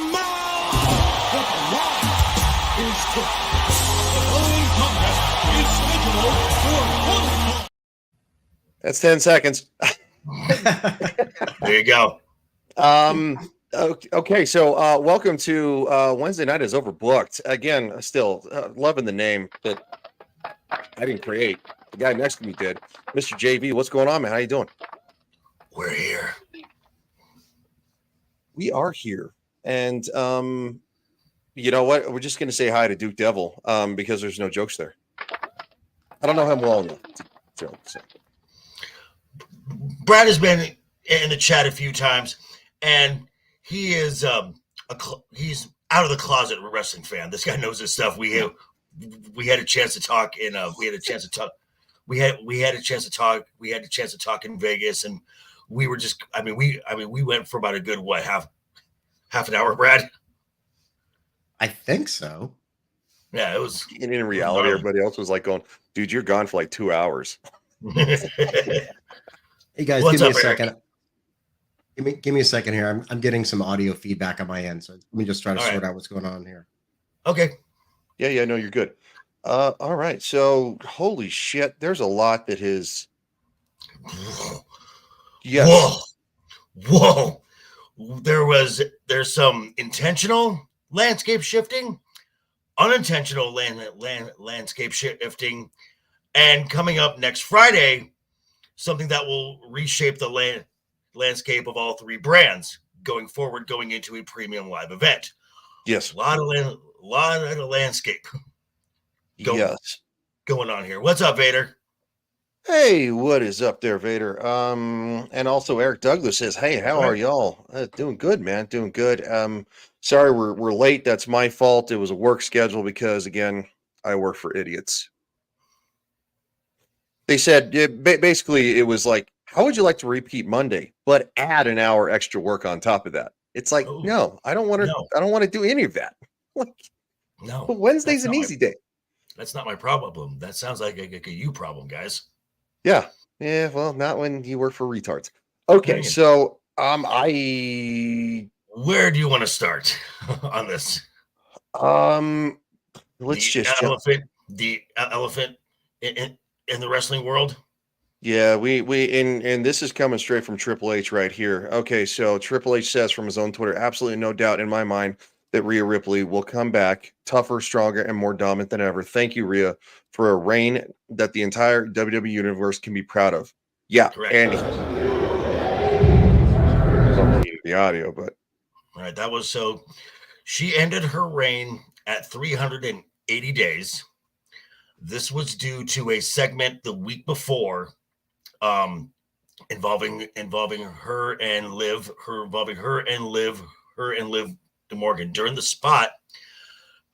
mouth! The line is cooked. The following contest is scheduled for one fall. That's 10 seconds. There you go. Okay, so welcome to Wednesday Night is Overbooked. Again, still loving the name that I didn't create. The guy next to me did. Mr. JV, what's going on, man? How you doing? We're here. We are here. And you know what? We're just going to say hi to Duke Devil because there's no jokes there. I don't know him well enough to joke. So. Brad has been in the chat a few times, and he is he's out of the closet wrestling fan. This guy knows his stuff. We had a chance to talk in we had a chance to talk in Vegas, and we were just we went for about a good half an hour, Brad. I think so. Yeah, it was. And in reality, everybody else was like going, dude, you're gone for like 2 hours. Hey guys, What's give me up, a second. Eric? Give me a second here. I'm getting some audio feedback on my end, so let me just try to sort out what's going on here. Okay. Yeah, no, you're good. All right. So, holy shit, there's a lot that is. Yes. Whoa. There's some intentional landscape shifting, unintentional landscape shifting, and coming up next Friday, something that will reshape the landscape of all three brands going forward, going into a premium live event. Yes. A lot of landscape going on here. What's up, Vader? Hey, what is up there, Vader? And also Eric Douglas says, hey, how are y'all? Doing good, man. Doing good. Sorry, we're late. That's my fault. It was a work schedule because, again, I work for idiots. They said basically it was like, how would you like to repeat Monday, but add an hour extra work on top of that? It's like, no, I don't want to. No. I don't want to do any of that. No, Wednesday's an easy day. That's not my problem. That sounds like a you problem, guys. Yeah. Well, not when you work for retards. Okay, so where do you want to start on this? Let's the elephant in the wrestling world. Yeah, and this is coming straight from Triple H right here. Okay, so Triple H says from his own Twitter, absolutely no doubt in my mind that Rhea Ripley will come back tougher, stronger, and more dominant than ever. Thank you, Rhea, for a reign that the entire WWE universe can be proud of. Yeah, correct. And the audio, but all right, that was so. She ended her reign at 380 days. This was due to a segment the week before, involving her and Liv DeMorgan. During the spot,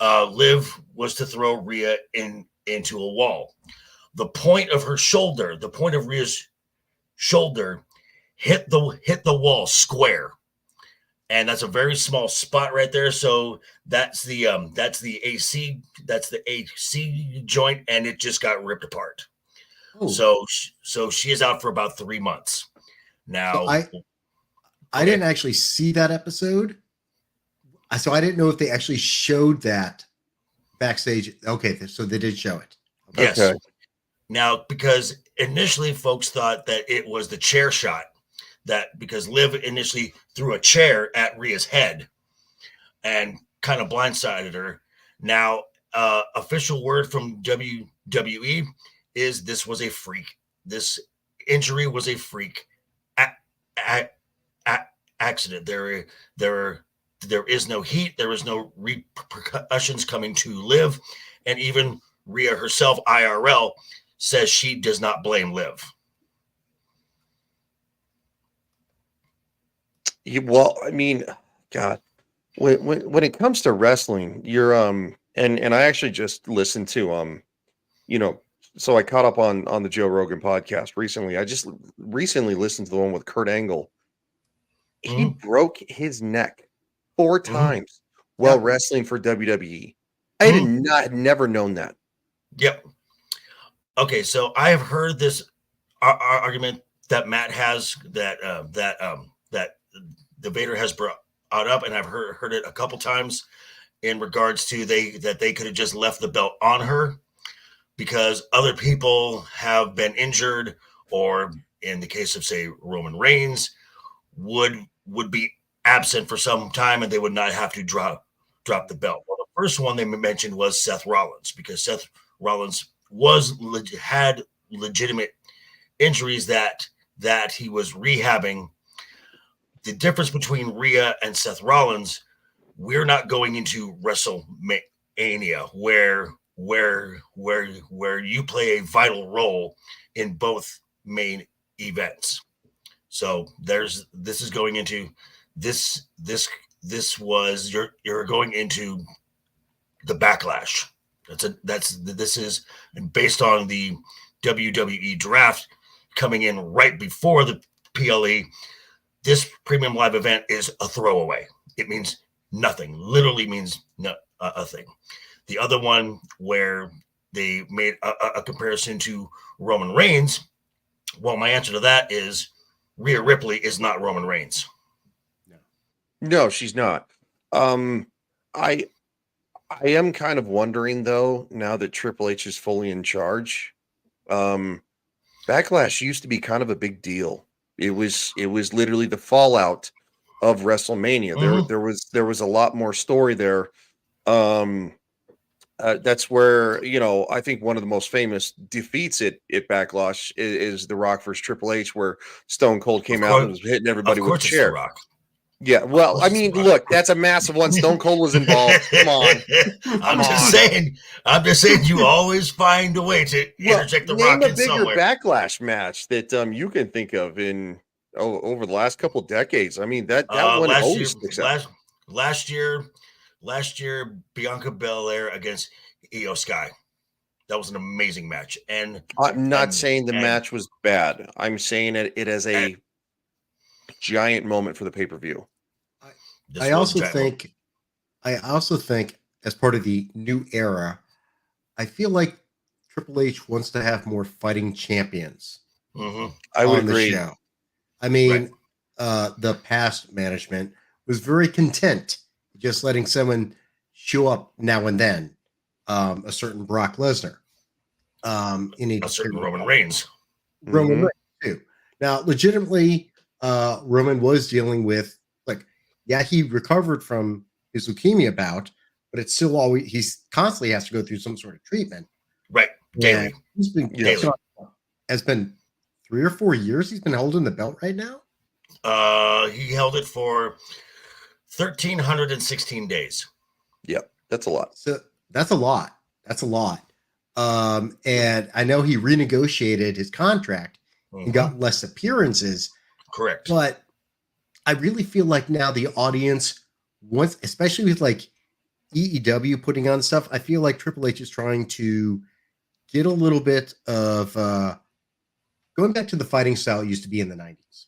Liv was to throw Rhea into a wall. The point of Rhea's shoulder hit the wall square, and that's a very small spot right there. So that's the AC joint, and it just got ripped apart. Ooh. So she is out for about 3 months now. So I didn't actually see that episode, so I didn't know if they actually showed that backstage. Okay, so they did show it. Okay. Yes. Okay. Now, because initially folks thought that it was the chair shot, that because Liv initially threw a chair at Rhea's head and kind of blindsided her. Now, official word from WWE is this was a freak. This injury was a freak accident. There is no heat. There is no repercussions coming to Liv, and even Rhea herself, IRL, says she does not blame Liv. Well, I mean, God, when it comes to wrestling, you're and I actually just listened to so I caught up on the Joe Rogan podcast recently. I just recently listened to the one with Kurt Angle. He broke his neck 4 times while wrestling for WWE. I had never known that. Yep. Okay, so I have heard this argument that Matt has that the Vader has up, and I've heard it a couple times in regards to that they could have just left the belt on her because other people have been injured, or in the case of, say, Roman Reigns, would be absent for some time, and they would not have to drop the belt. Well, the first one they mentioned was Seth Rollins, because Seth Rollins had legitimate injuries that he was rehabbing. The difference between Rhea and Seth Rollins, we're not going into WrestleMania where you play a vital role in both main events. So this is going into this was you're going into the Backlash. This is based on the WWE Draft coming in right before the PLE. This premium live event is a throwaway. It means nothing. Literally means a thing. The other one where they made a comparison to Roman Reigns. Well, my answer to that is Rhea Ripley is not Roman Reigns. No, she's not. I am kind of wondering though, now that Triple H is fully in charge. Backlash used to be kind of a big deal. It was literally the fallout of WrestleMania. Mm-hmm. There was a lot more story there. That's where, I think one of the most famous defeats at Backlash is The Rock versus Triple H, where Stone Cold came out and was hitting everybody with a chair. The Rock. Yeah, well, I mean, look, that's a massive one. Stone Cold was involved. Come on. I'm just saying, you always find a way to interject The Rock in somewhere. Name a bigger Backlash match that you can think of over the last couple of decades. I mean, that one always sticks out. Last year, Bianca Belair against Io Sky. That was an amazing match. And I'm not saying the match was bad. I'm saying it as a giant moment for the pay-per-view. I also think as part of the new era, I feel like Triple H wants to have more fighting champions. Mm-hmm. I would agree. The show. I mean, the past management was very content just letting someone show up now and then. A certain Brock Lesnar. A certain Roman Reigns. Roman Reigns too. Now, legitimately, Roman was dealing with, he recovered from his leukemia bout, but it's still always, he's constantly has to go through some sort of treatment. Right. Daily. He's been daily. Has been 3 or 4 years he's been holding the belt right now. He held it for 1,316 days. Yep, that's a lot. So that's a lot. And I know he renegotiated his contract and got less appearances. Correct. But I really feel like now the audience wants, especially with EEW putting on stuff, I feel like Triple H is trying to get a little bit of going back to the fighting style it used to be in the 90s.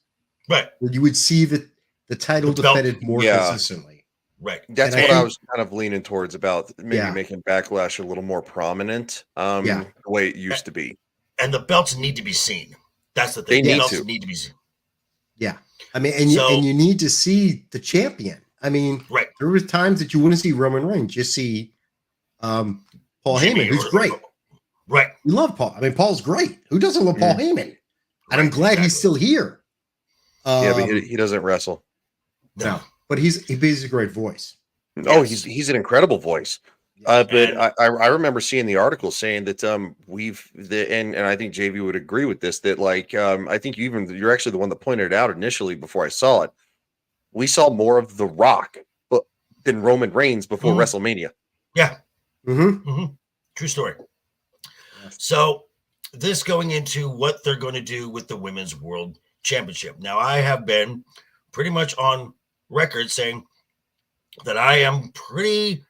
Right. Where you would see the title defended more consistently. Right. That's what I was kind of leaning towards, about maybe making Backlash a little more prominent the way it used to be. And the belts need to be seen. That's the thing. The belts need to be seen. Yeah. I mean, and you need to see the champion. I mean, there were times that you wouldn't see Roman Reigns, just see Paul Heyman, who's great. Right. We love Paul. I mean, Paul's great. Who doesn't love Paul Heyman? And I'm glad he's still here. But he doesn't wrestle. No. But he's a great voice. Oh, he's an incredible voice. But I remember seeing the article saying that and I think JV would agree with this, that I think you're actually the one that pointed it out initially before I saw it. We saw more of The Rock than Roman Reigns before WrestleMania. Yeah. True story. So this going into what they're going to do with the Women's World Championship. Now, I have been pretty much on record saying that I am pretty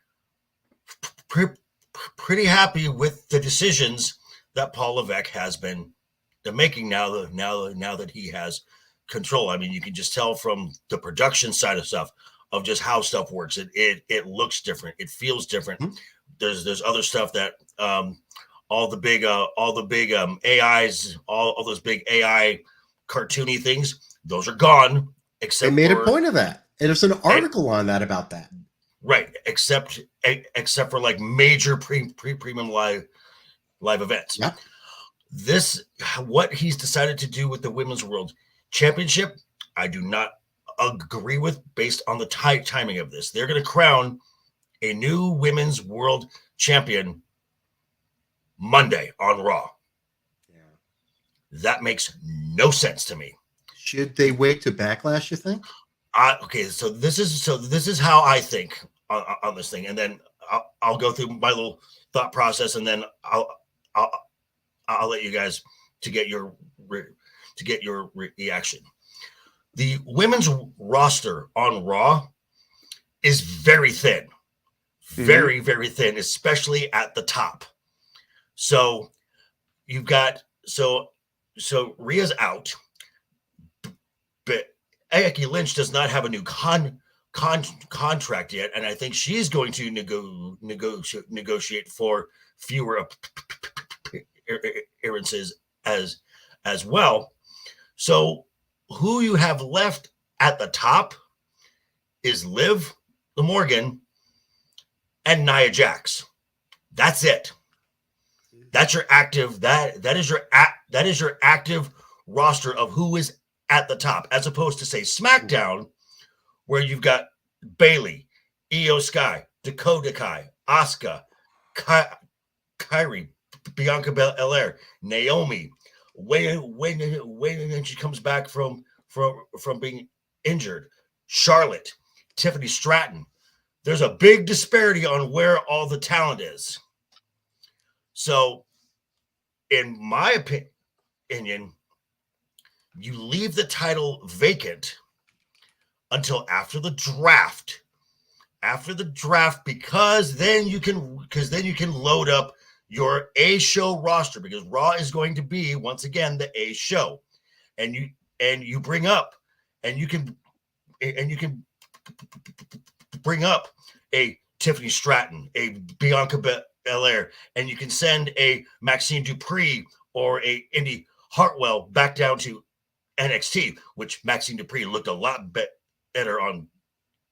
happy with the decisions that Paul Levesque has been making now that he has control. I mean, you can just tell from the production side of stuff, of just how stuff works. It looks different. It feels different. There's other stuff that all the big AIs, all those big AI cartoony things, those are gone. Except they made a point of that. And there's an article on that about that. Right, except for like major premium live events. Yep. This, what he's decided to do with the Women's World Championship, I do not agree with based on the timing of this. They're going to crown a new Women's World Champion Monday on Raw. Yeah. That makes no sense to me. Should they wait to Backlash, you think? Okay, so this is how I think on this thing, and then I'll go through my little thought process, and then I'll let you guys to get your reaction. The women's roster on Raw is very thin, very thin, especially at the top. So you've got so Rhea's out, but Becky Lynch does not have a new contract yet, and I think she's going to negotiate for fewer appearances as well. So who you have left at the top is Liv Morgan and Nia Jax. That's it. That's your active. That is your active roster of who is at the top, as opposed to say SmackDown, where you've got Bayley, Io Sky, Dakota Kai, Asuka, Kyrie, Bianca Belair, Naomi. When she comes back from being injured, Charlotte, Tiffany Stratton. There's a big disparity on where all the talent is. So, in my opinion, you leave the title vacant until after the draft. After the draft, because then you can load up your A show roster, because Raw is going to be once again the A show, and you bring up and you can bring up a Tiffany Stratton, a Bianca Belair, and you can send a Maxine Dupree or a Indy Hartwell back down to NXT, which Maxine Dupree looked a lot better on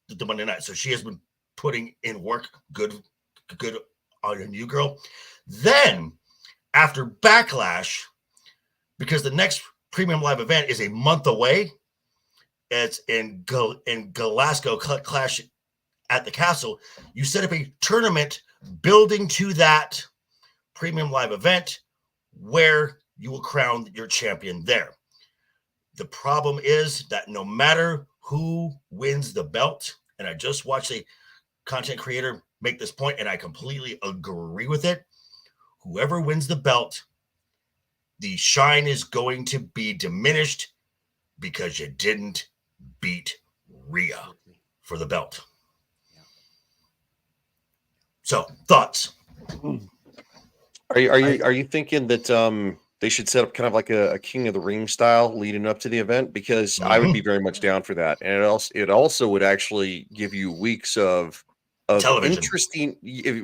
the Monday night. So she has been putting in work, good on a new girl. Then after Backlash, because the next premium live event is a month away, it's in Glasgow, Clash at the Castle. You set up a tournament building to that premium live event where you will crown your champion there. The problem is that no matter who wins the belt, and I just watched a content creator make this point, and I completely agree with it. Whoever wins the belt, the shine is going to be diminished because you didn't beat Rhea for the belt. So, thoughts? Are you thinking that they should set up kind of like a King of the Ring style leading up to the event? Because I would be very much down for that, and it also would actually give you weeks of television. Interesting.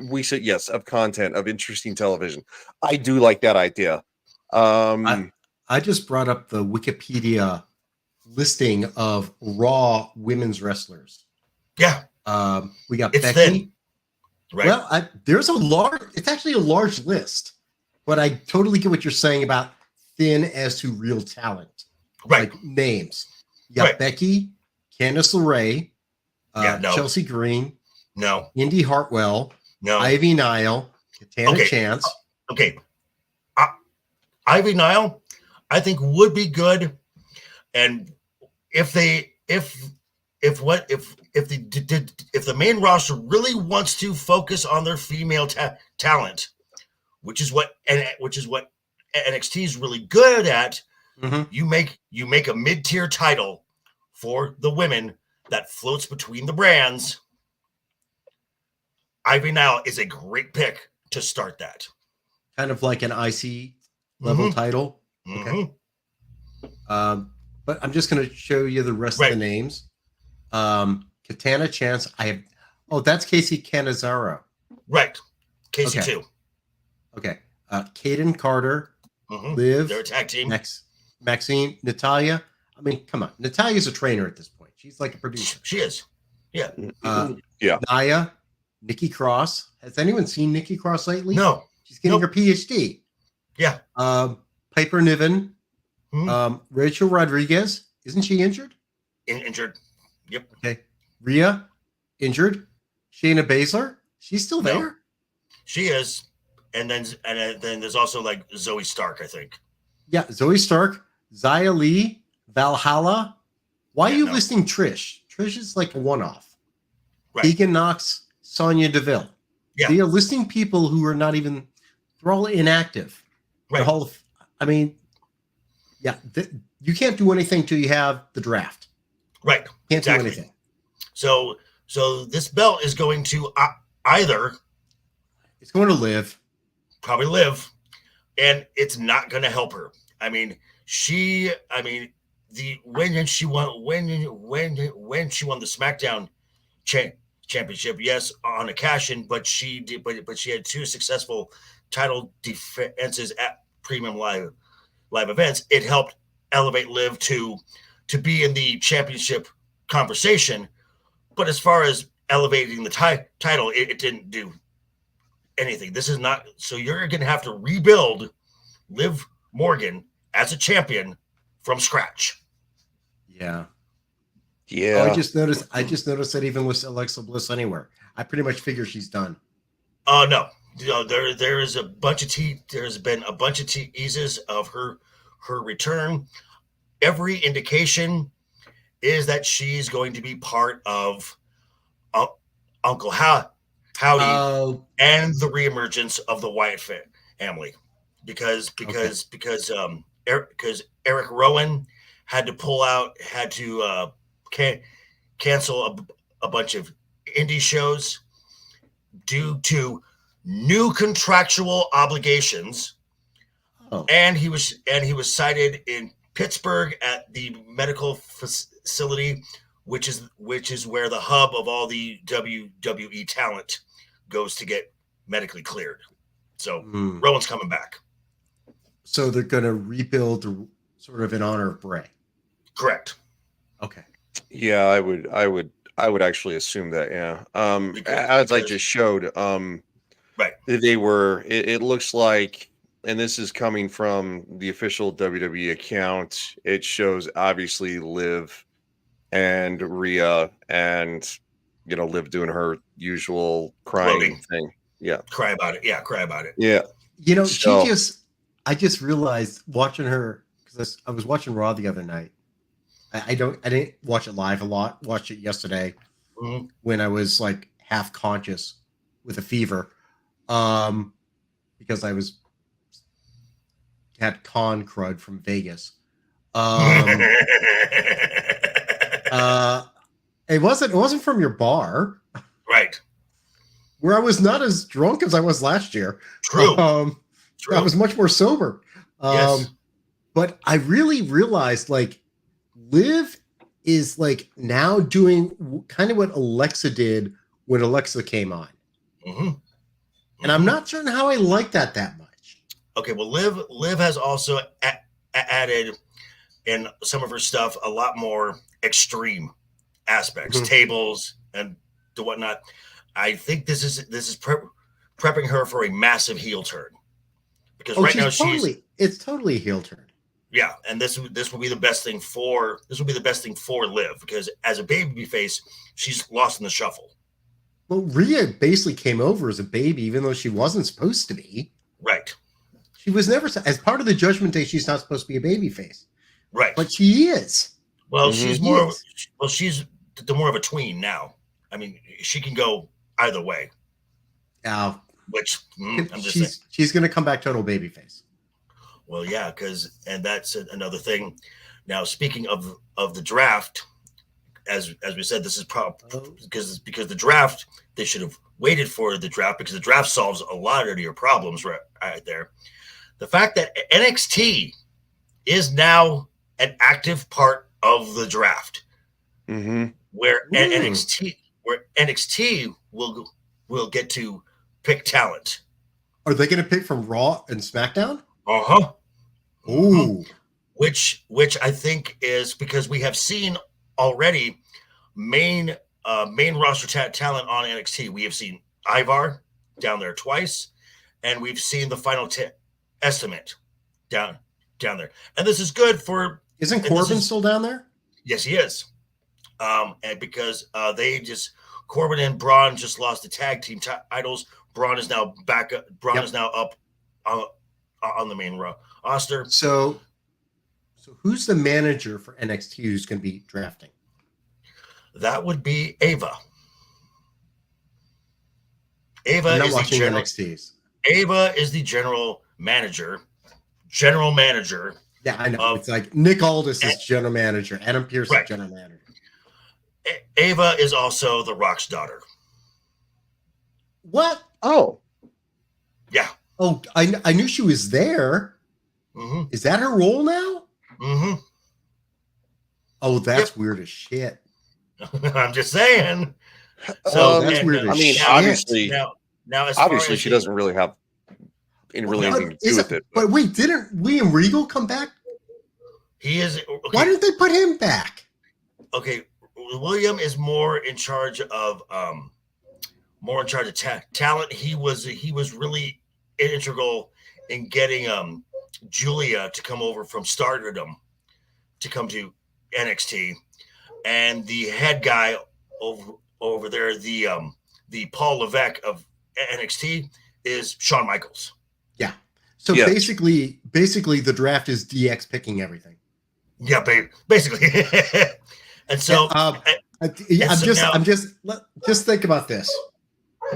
We said yes, of content, of interesting television. I do like that idea. I just brought up the Wikipedia listing of Raw women's wrestlers. Yeah, we got it's Becky. thin. Right. Well, it's actually a large list, but I totally get what you're saying about thin as to real talent. Right. Like names. You got Becky, Candice LeRae, Chelsea Green, no, Indy Hartwell, no, Ivy Nile, Katana Chance. Okay. Ivy Nile, I think would be good. And if the main roster really wants to focus on their female talent, which is what NXT is really good at, you make a mid-tier title for the women that floats between the brands. Ivy Nile is a great pick to start that. Kind of like an IC level title. Okay. But I'm just going to show you the rest of the names. Katana Chance. That's Casey Canizaro. Right. Casey too. Okay. Kaden Carter. Liv. They're a tag team. Maxine. Natalia. I mean, come on. Natalia's a trainer at this point. She's like a producer. She is. Yeah. Yeah. Nia, Nikki Cross. Has anyone seen Nikki Cross lately? No. She's getting Nope. her PhD. Yeah. Piper Niven. Mhm. Rachel Rodriguez. Isn't she injured? Injured. Yep. Okay. Rhea, injured. Shayna Baszler. She's still No. there. She is. And then there's also like Zoe Stark, I think. Yeah. Zoe Stark, Xia Li, Valhalla. Why are you listing Trish? Trish is like a one-off. Right. Tegan Knox, Sonya Deville. Yeah. They are listing people who are not even, they're all inactive. Right. You can't do anything till you have the draft. Right. Can't do anything. So this belt is going to either It's going to live. probably live, and it's not going to help her. When she won the SmackDown championship, yes, on a cash-in, but she had 2 successful title defenses at premium live events. It helped elevate Liv to be in the championship conversation, but as far as elevating the title, it didn't do anything. This is not, so you're going to have to rebuild Liv Morgan as a champion from scratch. Yeah. Yeah. Oh, I just noticed that even with Alexa Bliss anywhere, I pretty much figure she's done. No. There is a bunch of there's been a bunch of teases of her return. Every indication is that she's going to be part of Uncle Howdy and the reemergence of the Wyatt family, because Eric Rowan had to cancel a bunch of indie shows due to new contractual obligations. And he was cited in Pittsburgh at the medical facility, which is where the hub of all the WWE talent goes to get medically cleared. So Rowan's coming back. So they're going to rebuild sort of in honor of Bray. Correct. Okay. Yeah, I would actually assume that. Yeah. As I just showed, right. They were. It looks like, and this is coming from the official WWE account. It shows obviously Liv and Rhea, and Liv doing her usual crying Gloating thing. Yeah. Cry about it. Yeah. Cry about it. Yeah. I just realized watching her, because I was watching Raw the other night. I didn't watch it live a lot. Watched it yesterday when I was like half conscious with a fever, because I had con crud from Vegas. It wasn't from your bar, right? Where I was not as drunk as I was last year. True. I was much more sober. Yes. But I really realized like Liv is like now doing kind of what Alexa did when Alexa came on. And I'm not certain how I like that much. Okay, well, Liv has also added in some of her stuff a lot more extreme aspects, tables and the whatnot. I think this is prepping her for a massive heel turn, because it's totally a heel turn. Yeah, and this will be the best thing for Liv, because as a baby face, she's lost in the shuffle. Well, Rhea basically came over as a baby, even though she wasn't supposed to be. Right. She was never, as part of the Judgment Day, she's not supposed to be a baby face. Right. But she is. Well, she's more of a tween now. I mean, she can go either way. Which I'm just saying. She's going to come back total baby face. Well, yeah, and that's another thing. Now, speaking of the draft, as we said, this is probably because the draft, they should have waited for the draft, because the draft solves a lot of your problems right there. The fact that NXT is now an active part of the draft, where NXT will get to pick talent. Are they going to pick from Raw and SmackDown? Uh-huh. Ooh. Which I think is because we have seen already main roster talent on NXT. We have seen Ivar down there twice, and we've seen the final estimate down there. And this is good for. Isn't Corbin still down there? Yes, he is. And because Corbin and Braun just lost the tag team titles, Braun is now back. Braun is now up on the main roster. So who's the manager for NXT who's going to be drafting? That would be Ava. I'm not watching NXTs. Ava is the general manager. Yeah, I know. It's like Nick Aldis is general manager. Adam Pearce is general manager. Ava is also The Rock's daughter. What? Oh. Yeah. Oh, I knew she was there. Mm-hmm. Is that her role now? Mm-hmm. Oh, that's weird as shit. I'm just saying. So that's weird. I mean, obviously, now obviously, she doesn't really have anything to do with it. But wait, didn't William Regal come back? He is. Okay. Why didn't they put him back? Okay, William is more in charge of talent. He was really integral in getting Julia to come over from Stardom to come to NXT, and the head guy over there, the Paul Levesque of NXT, is Shawn Michaels. Yeah. So basically, the draft is DX picking everything. Yeah, basically. And so, just think about this.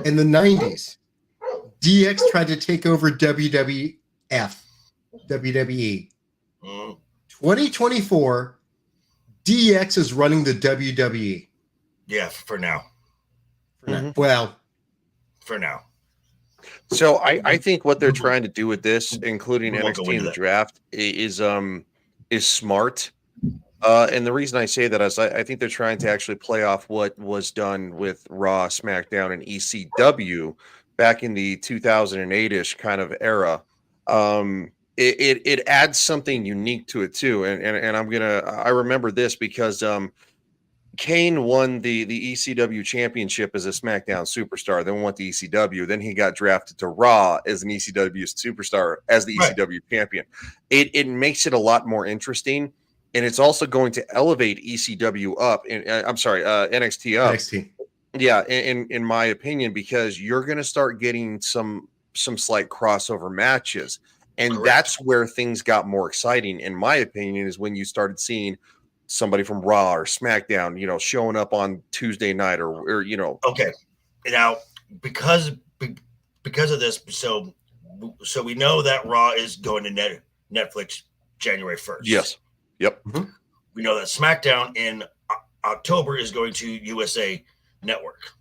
In the 90s, DX tried to take over WWE. 2024, DX is running the WWE. Yeah, for now. Well, for now. So I think what they're trying to do with this, including NXT in the draft, is smart. And the reason I say that is I think they're trying to actually play off what was done with Raw, SmackDown, and ECW back in the 2008-ish kind of era. It adds something unique to it too. And I remember this because Kane won the ECW championship as a SmackDown superstar, then went to ECW. Then he got drafted to Raw as an ECW superstar as the ECW champion. It makes it a lot more interesting. And it's also going to elevate ECW up. NXT up. NXT. Yeah, in my opinion, because you're going to start getting some slight crossover matches. And that's where things got more exciting, in my opinion, is when you started seeing somebody from Raw or SmackDown, showing up on Tuesday night or. Okay. Now, because of this, so we know that Raw is going to Netflix January 1st. Yes. Yep. Mm-hmm. We know that SmackDown in October is going to USA Network.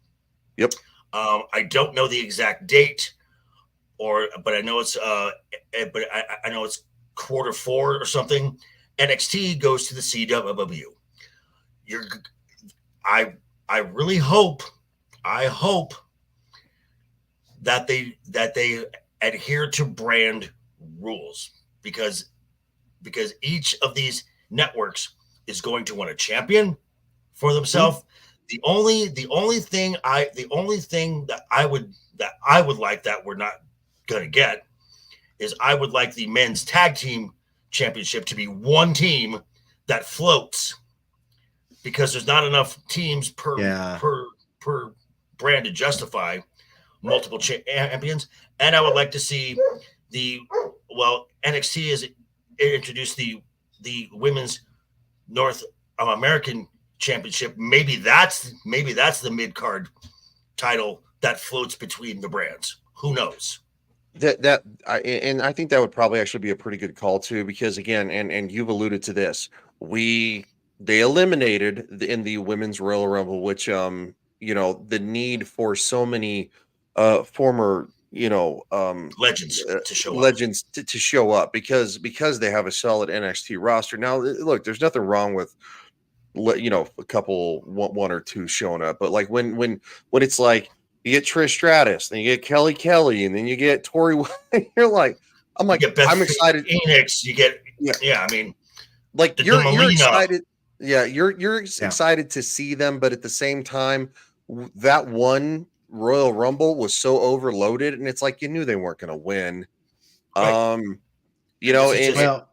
Yep. I don't know the exact date, but I know it's I know it's Q4 or something. NXT goes to the CW. I really hope that they adhere to brand rules because each of these networks is going to want a champion for themselves. Mm-hmm. The only thing that I would like that we're not gonna get is I would like the men's tag team championship to be one team that floats, because there's not enough teams per brand to justify multiple champions. And I would like to see NXT is introduced the women's North American championship. Maybe that's the mid-card title that floats between the brands. Who knows? I think that would probably actually be a pretty good call too, because again, and you've alluded to this, they eliminated in the women's Royal Rumble, which the need for so many former legends to show up because they have a solid NXT roster. Now look, there's nothing wrong with a couple, one or two showing up, but like when it's like you get Trish Stratus, then you get Kelly, and then you get Tori White. I'm excited. Phoenix, you get I mean, like you're excited. Yeah, you're excited to see them, but at the same time, that one Royal Rumble was so overloaded, and it's like you knew they weren't going to win. Right. You And know, this is just, Well,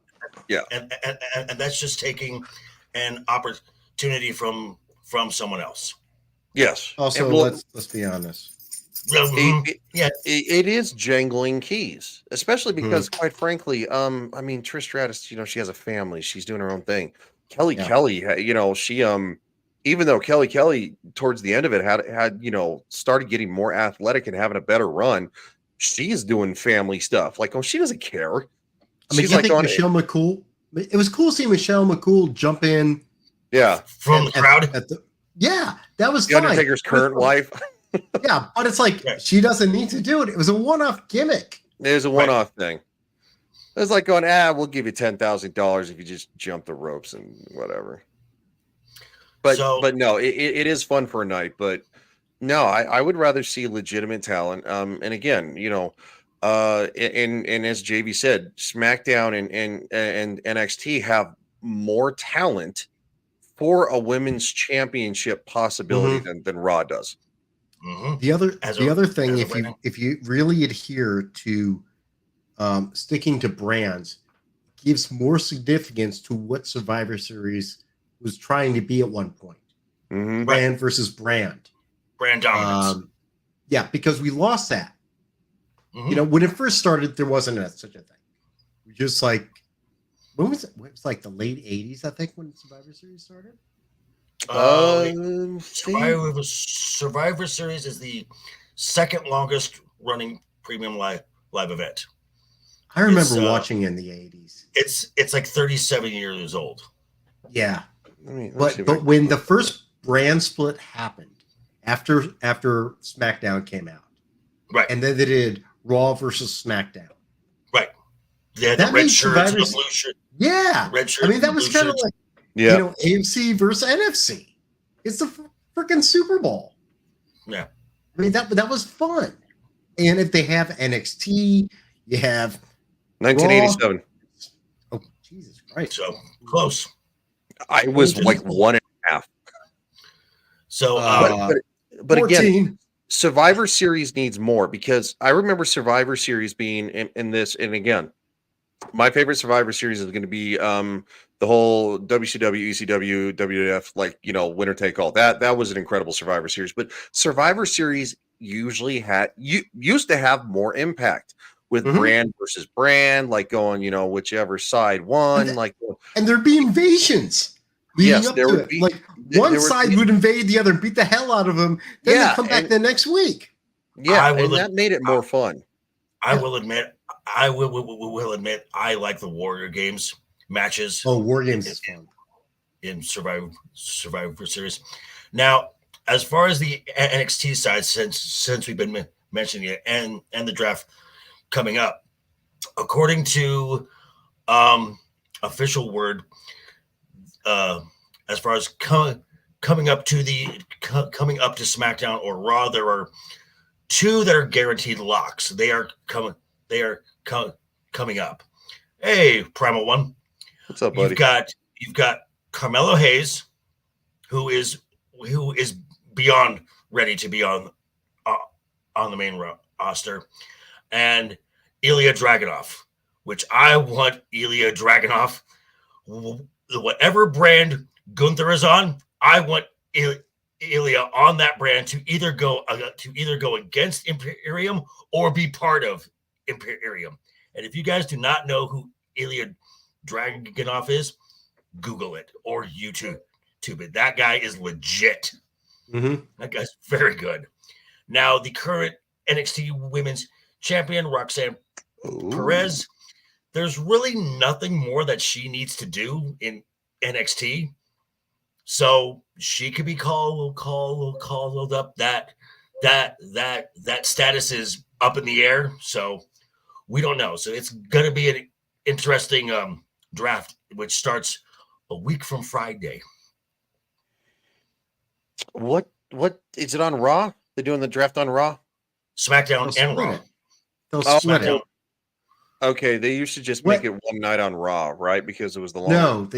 yeah, and that's just taking an opportunity from someone else. yes. also, And look, let's be honest. Yeah, it is jangling keys, especially Mhm. because, quite frankly, I mean, Trish Stratus, she has a family, she's doing her own thing. Kelly Yeah. Kelly, she even though Kelly Kelly towards the end of it had started getting more athletic and having a better run, she's doing family stuff. Like, oh, she doesn't care. I mean, She's you like think on, Michelle McCool? It was cool seeing Michelle McCool jump in yeah, from the crowd. yeah, that was the fine. Undertaker's current wife. Yeah, but it's like Yeah. she doesn't need to do it. It was a one-off gimmick. There's a one-off thing. It's like going, we'll give you $10,000 if you just jump the ropes and whatever. But no, it is fun for a night. But no, I would rather see legitimate talent. And again, and as JV said, SmackDown and NXT have more talent for a women's championship possibility than Raw does. Mhm. The other thing, as a if rating. you really adhere to sticking to brands, gives more significance to what Survivor Series was trying to be at one point. Mhm. Brand versus brand. Brand dominance. Yeah, because we lost that. Mhm. When it first started, there wasn't such a thing. We just like, when was it? It was like the late 80s, I think, when Survivor Series started. Survivor Series is the second longest running premium live event. I remember watching in the 80s. It's like 37 years old. Yeah. But when the first brand split happened after SmackDown came out, right, and then they did Raw versus SmackDown, right, yeah, that the red made shirts and the Survivor- blue shirt. yeah, Red shirts I mean that and was blue kind of shirts. like AFC versus NFC. It's the freaking Super Bowl. Yeah, I mean that was fun. And if they have NXT, you have 1987. Raw. Oh Jesus Christ! so close. I was like 1.5. So, but 14. again, Survivor Series needs more, because I remember Survivor Series being in this, and again, my favorite Survivor Series is going to be the whole WCW, ECW, WWF, winner take all. That was an incredible Survivor Series. But Survivor Series usually used to have more impact with brand versus brand, like going, whichever side won, and there'd be invasions leading up to it. Like one side would invade the other and beat the hell out of them. Then they come back the next week. Yeah, and that made it more fun. I will admit, I like the Warrior Games matches. Oh, War Games is fun in Survivor Series. Now, as far as the NXT side, since we've been mentioning it, and the draft coming up, according to official word, as far as coming up to SmackDown or Raw, there are 2 that are guaranteed locks. They are coming up. Hey, Primal One, what's up, buddy? You've got Carmelo Hayes, who is beyond ready to be on the main roster, and Ilya Dragunov, which I want Ilya Dragunov. Whatever brand Gunther is on, I want Ilya on that brand to either go against Imperium or be part of Imperium. And if you guys do not know who Ilya Dragunov is, Google it or YouTube it. That guy is legit. That guy's very good. Now, the current NXT Women's Champion, Roxanne Perez, there's really nothing more that she needs to do in NXT. So she could be called up. That status is up in the air. So we don't know. So it's going to be an interesting draft, which starts a week from Friday. What is it on Raw? They're doing the draft on Raw? SmackDown and Raw. They'll split it. Okay, they used to just make it one night on Raw, right? Because it was the long. No,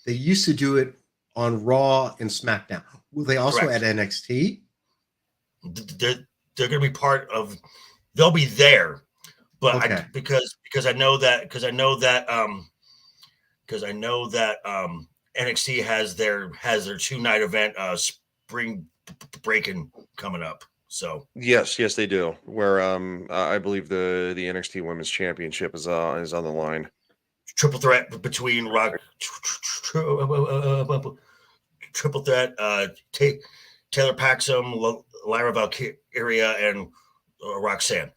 They used to do it on Raw and SmackDown. Will they also Correct. at NXT? They're going to be part of. They'll be there, but Okay. because I know that NXT has their 2-night event spring breaking coming up. So Yes, they do. Where I believe the NXT Women's Championship is on the line. triple threat between triple threat. Taylor Paxson, Lyra Valkyria, and Roxanne.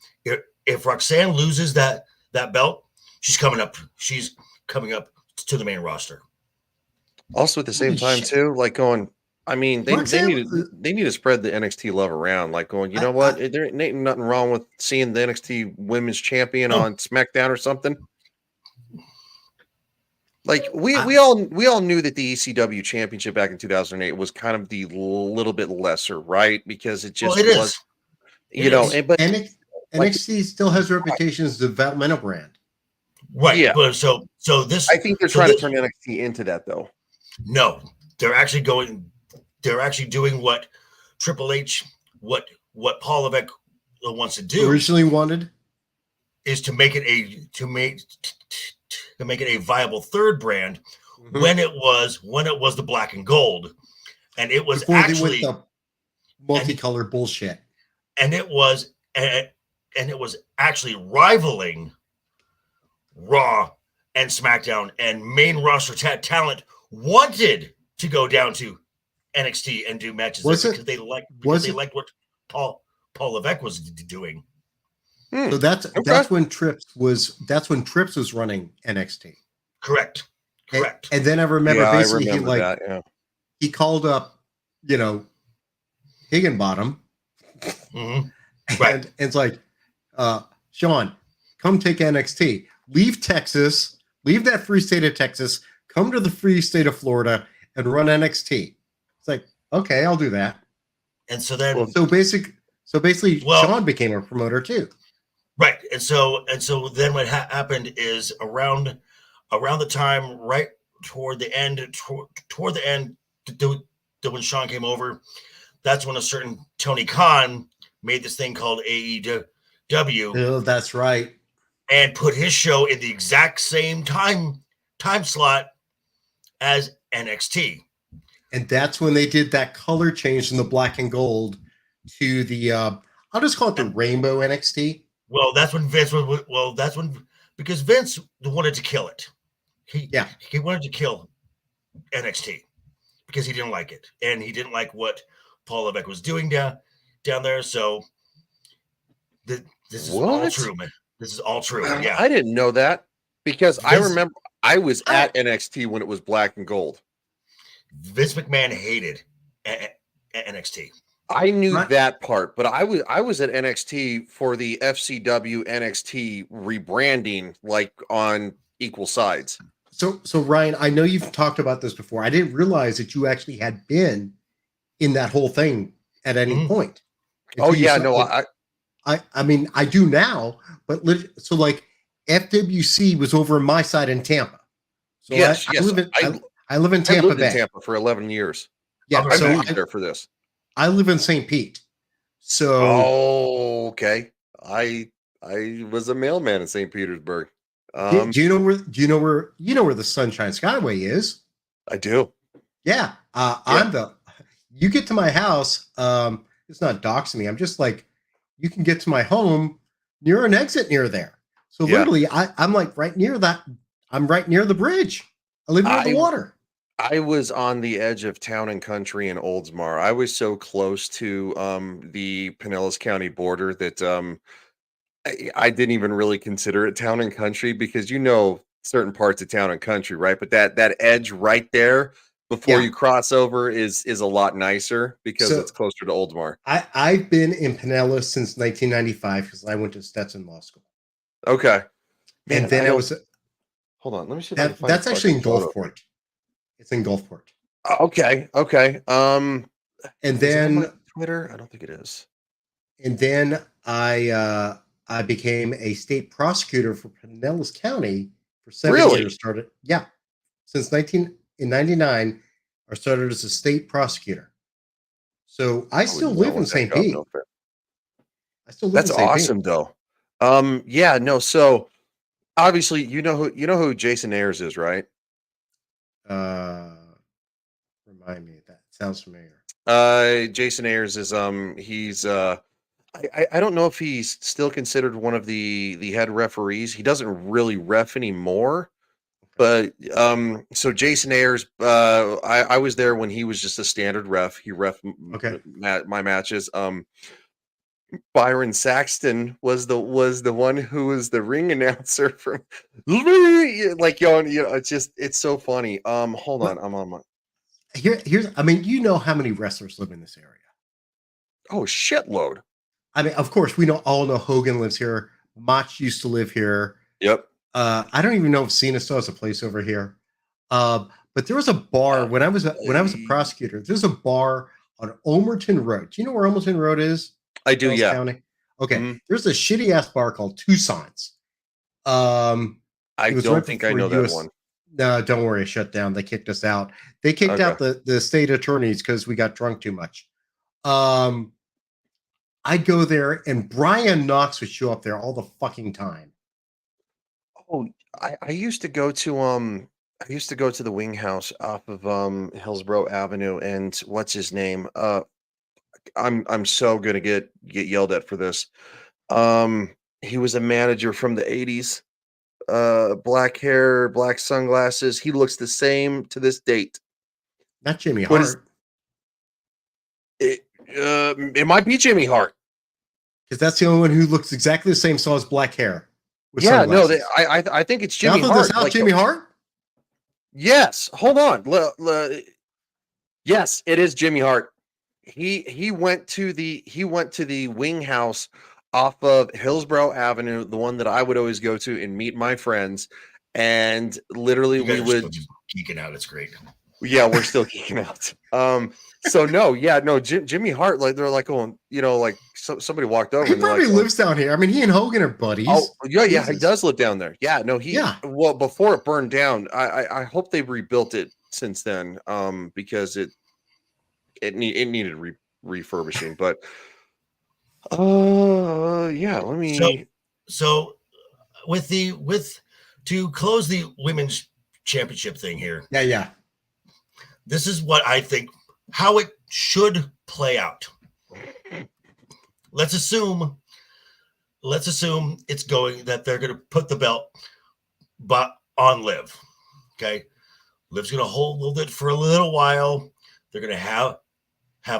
If Roxanne loses that belt, she's coming up. She's coming up to the main roster. Also, at the same Holy time, shit. too, like going. I mean, they Roxanne- need to spread the NXT love around. Like going, you know what? There ain't nothing wrong with seeing the NXT Women's Champion on SmackDown or something. Like we all knew that the ECW Championship back in 2008 was kind of the little bit lesser, right? Because it just It was, is. you know. But NXT still has a reputation as a developmental brand. Right. Yeah. But so this. I think they're trying to turn NXT into that, though. No, they're actually going. They're actually doing what Triple H, what Paul Levesque wants to do. Originally wanted is to make it a viable third brand when it was the black and gold, and it was before actually they went the multicolored bullshit, and it was actually rivaling Raw and SmackDown, and main roster talent wanted to go down to NXT and do matches because they liked what Paul Levesque was doing. So that's when Trips was running NXT. Correct. And then I remember basically he called up, Higginbottom. Mm-hmm. Right. And it's like, Sean, come take NXT. Leave Texas, leave that free state of Texas, come to the free state of Florida and run NXT. It's like, okay, I'll do that. And so then so basically Sean became a promoter too. Right. And so then what happened is around the time right toward the end when Sean came over, that's when a certain Tony Khan made this thing called AEW. Oh, that's right. And put his show in the exact same time slot as NXT. And that's when they did that color change from the black and gold to the I'll just call it the rainbow NXT. Well, that's when Vince because Vince wanted to kill it. He wanted to kill NXT because he didn't like it, and he didn't like what Paul Levesque was doing down there. So this is all true, man. This is all true. Yeah, I didn't know that because I remember I was at NXT when it was black and gold. Vince McMahon hated NXT. I knew that part, but I was at NXT for the FCW NXT rebranding, like on equal sides. So Ryan, I know you've talked about this before. I didn't realize that you actually had been in that whole thing at any point. Oh yeah, no, I mean I do now, but so like FWC was over my side in Tampa. So yes, I live in Tampa I lived Bay. in Tampa for 11 years. Yeah, I moved there for this. I live in St. Pete. So okay. I was a mailman in St. Petersburg. Do you know where the Sunshine Skyway is? I do. Yeah. You get to my house, it's not doxing me. I'm just like, you can get to my home near an exit near there. So literally I'm like right near that. I'm right near the bridge. I live near the water. I was on the edge of Town and Country in Oldsmar. I was so close to the Pinellas County border that I didn't even really consider it Town and Country because certain parts of Town and Country, right? But that edge right there before you cross over is a lot nicer because it's closer to Oldsmar. I've been in Pinellas since 1995 because I went to Stetson Law School. Okay. Man, and then hold on, let me see. That's actually in Gulfport. It's in Gulfport. Okay. And then Twitter, I don't think it is. And then I became a state prosecutor for Pinellas County for 7 years. Since in '99, I started as a state prosecutor. So I still That live in was that St. job, Pete. no fair. I still live in That's St. Pete. awesome, though. Yeah, no. So obviously, you know who Jason Ayers is, right? Uh, Remind me. That sounds familiar. Jason Ayers is he's I don't know if he's still considered one of the head referees. He doesn't really ref anymore. But so Jason Ayers, I was there when he was just a standard ref. He ref Okay. my matches. Byron Saxton was the one who was the ring announcer from like it's so funny. Hold on, I'm on my Here's. I mean, you know how many wrestlers live in this area. shitload. I mean, of course, we all know Hogan lives here. Mach used to live here. Yep. I don't even know if Cena still has a place over here. But there was a bar when I was a prosecutor. There's a bar on Omerton Road. Do you know where Omerton Road is? I do, Dallas yeah. County. Okay. Mhm. There's a shitty ass bar called Tucson's. I it was don't right think I before know that US one. No, don't worry, it shut down. They kicked us out. They kicked out the state attorneys because we got drunk too much. I'd go there and Brian Knox would show up there all the fucking time. Oh, I used to go to the Wing House off of Hillsborough Avenue, and what's his name? I'm so gonna get yelled at for this. He was a manager from the 80s. Black hair, black sunglasses. He looks the same to this date. Not Jimmy What is- Hart. It might be Jimmy Hart. Because that's the only one who looks exactly the same, so has black hair. with Yeah, no, sunglasses. I think it's Jimmy Mouth of Hart. this house, like, Jimmy Hart? Yes, hold on. Yes, it is Jimmy Hart. He went to the Wing House off of Hillsborough Avenue, the one that I would always go to and meet my friends. And literally, You guys we are would. still just geeking out. It's great. Yeah, we're still geeking out. So no, Jimmy Hart, like they're like going, like somebody walked over. He and they're probably like, lives down here. I mean, he and Hogan are buddies. oh yeah, he Jesus. does live down there. Yeah, no, Yeah. well, before it burned down, I hope they've rebuilt it since then, because it needed refurbishing. But yeah, let me. So to close the women's championship thing here, Yeah. this is what I think how it should play out. Let's assume it's going that they're going to put the belt but on Liv. Okay. Liv's going to hold it for a little while. They're going to have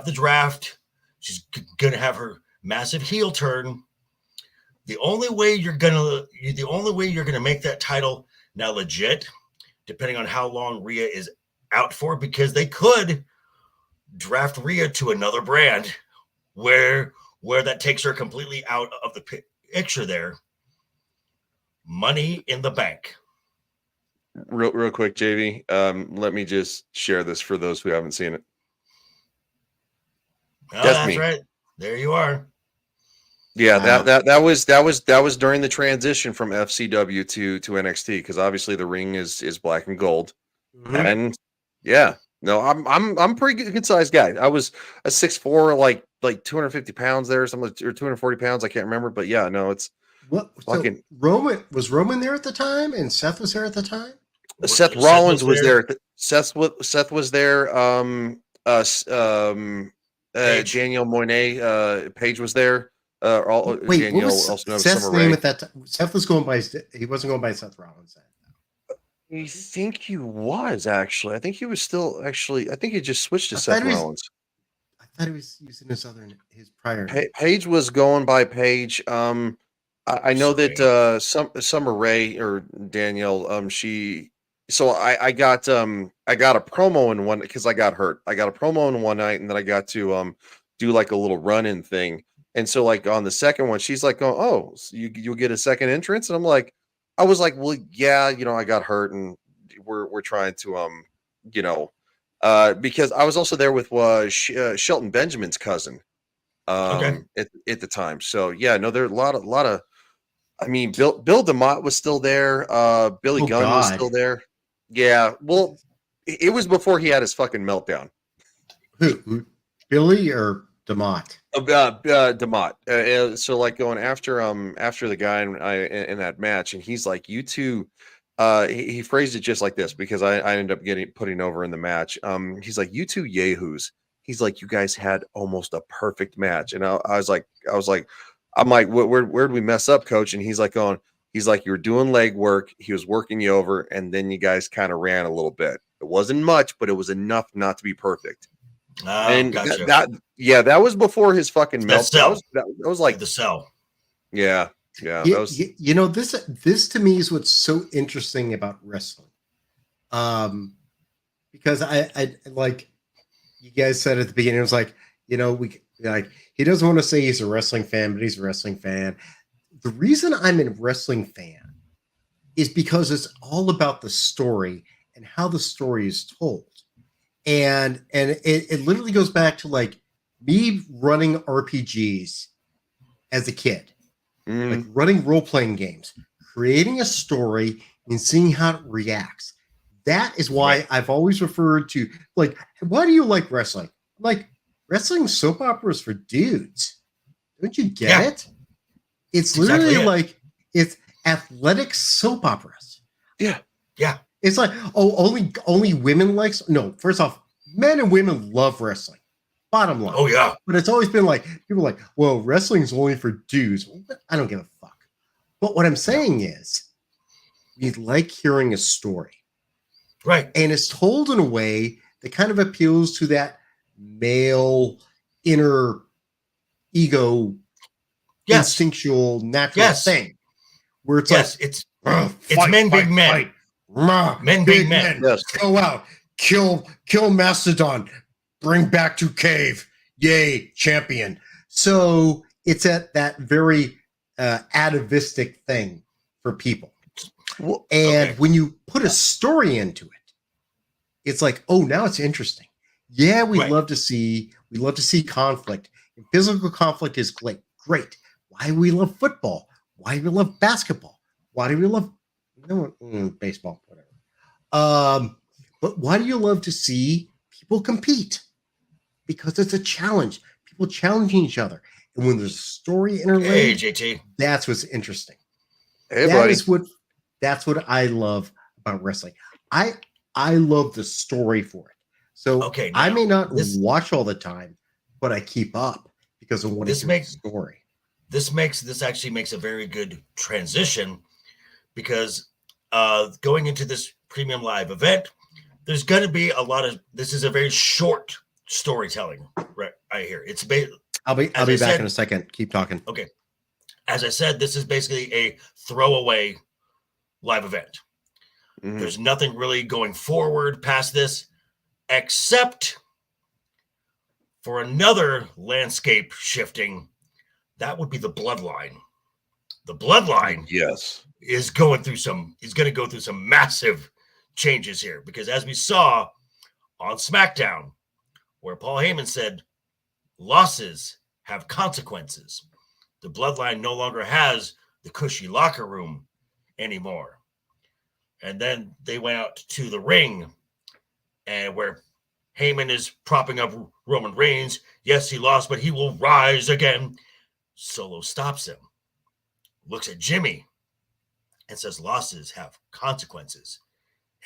the draft. She's going to have her massive heel turn. The only way you're going to make that title now legit, depending on how long Rhea is out for, because they could draft Rhea to another brand where that takes her completely out of the picture there. Money in the Bank. Real quick, JV. Let me just share this for those who haven't seen it. Oh, That's that's me. right. There you are. Yeah, Wow. that was during the transition from FCW to NXT, because obviously the ring is black and gold. Mhm. And yeah, no, I'm a pretty good sized guy. I was a 6'4", like 250 pounds there, or 240 pounds. I can't remember, but yeah, no, it's What? fucking. So Roman there at the time, and Seth was there at the time. Seth Rollins was there. Seth was there. Paige. Daniel Moinet, Paige was there. Wait, Danielle, what was also known as Seth's Summer name Rae. at that time? Seth was going by. He wasn't going by Seth Rollins. I think he was actually. I think he was still actually. I think he just switched to I Seth thought he was- Rollins. I thought he was using his prior name. Paige was going by Paige. I know that Summer Rae or Danielle. She. So I got a promo in one, because I got hurt. I got a promo in one night, and then I got to do like a little run-in thing. And so like on the second one, she's like, "Oh, so you'll get a second entrance," and I was like, "Well, yeah, I got hurt, and we're trying to because I was also there with Shelton Benjamin's cousin Okay. at the time. So yeah, no, there are a lot of. I mean, Bill DeMott was still there. Billy Oh, Gunn was God. still there. Yeah, well, It was before he had his fucking meltdown. Who? Billy or DeMott? Demott. So like going after the guy in that match, and he's like, you two. He phrased it just like this because I ended up putting over in the match. He's like, you two yahoos. He's like, you guys had almost a perfect match, and I was like, I'm like, where'd we mess up, coach? And he's like, you were doing leg work. He was working you over, and then you guys kind of ran a little bit. It wasn't much, but it was enough not to be perfect. And gotcha. that was before his fucking meltdown. That was like the cell. Yeah. That was, this to me is what's so interesting about wrestling. Because I like you guys said at the beginning, it was like, he doesn't want to say he's a wrestling fan, but he's a wrestling fan. The reason I'm a wrestling fan is because it's all about the story and how the story is told. And it literally goes back to like me running RPGs as a kid, like running role-playing games, creating a story and seeing how it reacts. That is why I've always referred to, like, why do you like wrestling? Like, wrestling soap operas for dudes. Don't you get it? It's literally like, it's athletic soap operas. Yeah. Yeah. It's like, only women like, no, first off, men and women love wrestling. Bottom line. Oh, yeah. But it's always been like, people are like, well, wrestling's only for dudes. I don't give a fuck. But what I'm saying is, we like hearing a story. Right. And it's told in a way that kind of appeals to that male inner ego, instinctual, natural thing. Where it's like, it's men being men. Men being men. Yes. Go out. Kill Mastodon. Bring back to cave. Yay, champion. So it's at that very atavistic thing for people. And when you put a story into it, it's like, oh, now it's interesting. Yeah, we love to see conflict. And physical conflict is great. Why do we love football? Why do we love basketball? Why do we love baseball? Whatever. But why do you love to see people compete? Because it's a challenge. People challenging each other. And when there's a story interlaid, JT. That's what's interesting. Hey, buddy. That's what I love about wrestling. I love the story for it. So I may not watch all the time, but I keep up because I want to hear the story. This actually makes a very good transition because going into this premium live event, there's going to be a lot of, this is a very short storytelling, right? I hear it's I'll be back in a second. Keep talking. Okay. As I said, this is basically a throwaway live event. Mm-hmm. There's nothing really going forward past this, except for another landscape shifting. That would be the Bloodline. The Bloodline, is going to go through some massive changes here because, as we saw on SmackDown, where Paul Heyman said losses have consequences, the Bloodline no longer has the cushy locker room anymore. And then they went out to the ring, and where Heyman is propping up Roman Reigns. Yes, he lost, but he will rise again. Solo stops him, looks at Jimmy, and says losses have consequences.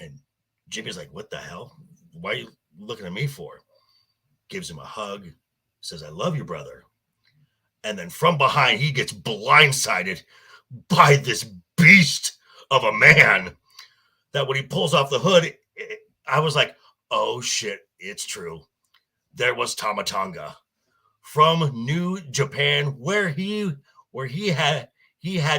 And Jimmy's like, what the hell? Why are you looking at me for? Gives him a hug, says, I love you, brother. And then from behind, he gets blindsided by this beast of a man that when he pulls off the hood, I was like, oh shit, it's true. There was Tama Tonga from New Japan, where he had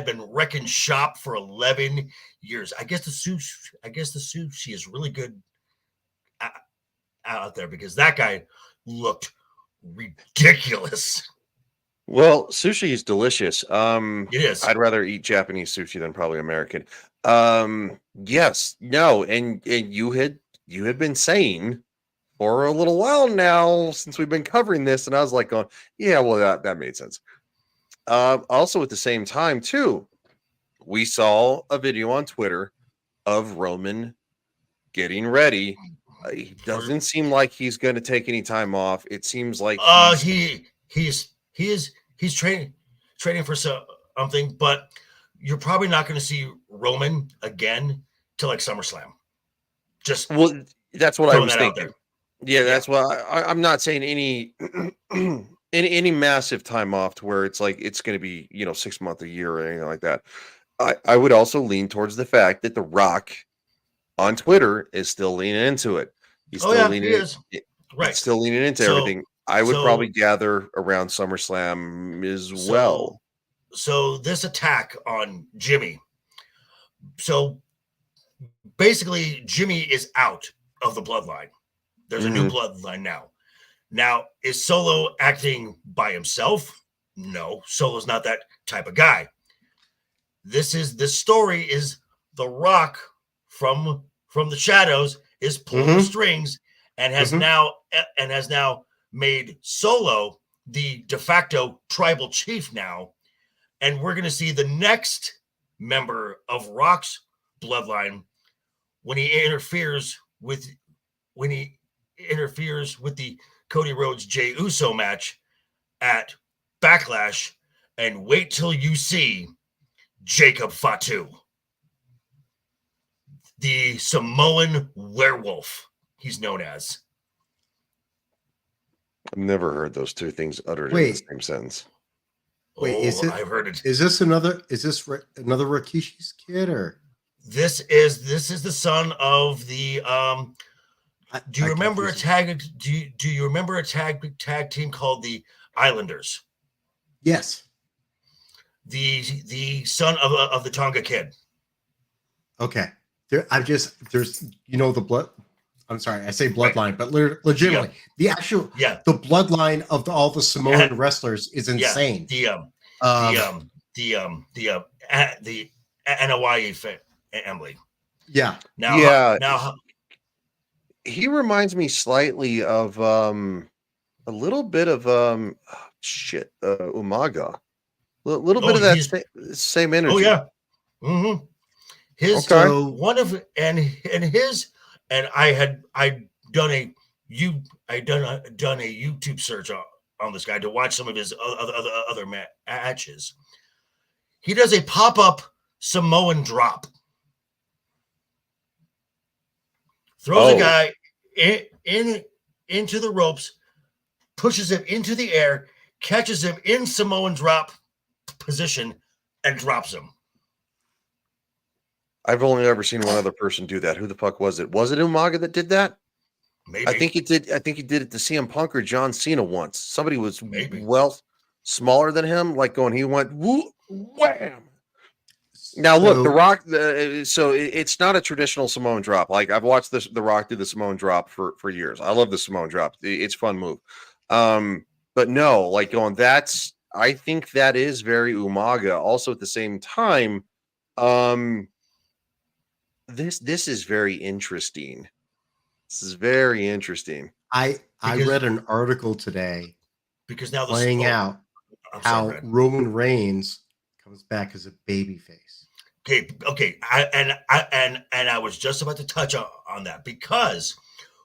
been wrecking shop for 11 years. I guess the sushi is really good out there because that guy looked ridiculous. Well, sushi is delicious. It is. I'd rather eat Japanese sushi than probably American. Yes, no, and you had been saying for a little while now since we've been covering this, and I was like going, yeah, well, that made sense. Also at the same time, too, we saw a video on Twitter of Roman getting ready He doesn't seem like he's going to take any time off. It seems like he's training for something, but you're probably not going to see Roman again till like SummerSlam. Just well, that's what I was thinking. Yeah, that's why I'm not saying any any massive time off to where it's like it's going to be 6 months, a year, or anything like that. I would also lean towards the fact that The Rock on Twitter is still leaning into it. He's still leaning. He is. Right. He's still leaning into everything. I would probably gather around SummerSlam as well. So this attack on Jimmy. So basically, Jimmy is out of the bloodline. There's a new bloodline now. Now, is Solo acting by himself? No, Solo's not that type of guy. This story is The Rock from the shadows is pulling the strings and has now made Solo the de facto tribal chief now. And we're going to see the next member of Rock's bloodline when he interferes with the Cody Rhodes Jey Uso match at Backlash. And wait till you see Jacob Fatu, the Samoan werewolf, he's known as. I've never heard those two things uttered in the same sentence. Wait, I've heard it. Is this another Rikishi's kid, or this is the son of the do you remember a tag team called the Islanders? Yes. The son of the Tonga Kid. Okay. There's the blood. I'm sorry, I say bloodline, but legitimately the bloodline of all the Samoan wrestlers is insane. The Anoa'i family. Yeah. Now he reminds me slightly of a little bit of Umaga. A little bit of that same energy. Oh yeah. Mm-hmm. His one of I done a YouTube search on this guy to watch some of his other matches. He does a pop-up Samoan drop. Throws a guy into the ropes, pushes him into the air, catches him in Samoan drop position, and drops him. I've only ever seen one other person do that. Who the fuck was it? Was it Umaga that did that? Maybe. I think he did it to CM Punk or John Cena once. Somebody was smaller than him, he went whoo, wham. Now look, The Rock. So it's not a traditional Samoan drop. Like I've watched The Rock do the Samoan drop for years. I love the Samoan drop. It's a fun move. But no, I think that is very Umaga. Also at the same time, this is very interesting. This is very interesting. I read an article today because now playing out how Roman Reigns comes back as a babyface. Okay. I was just about to touch on that because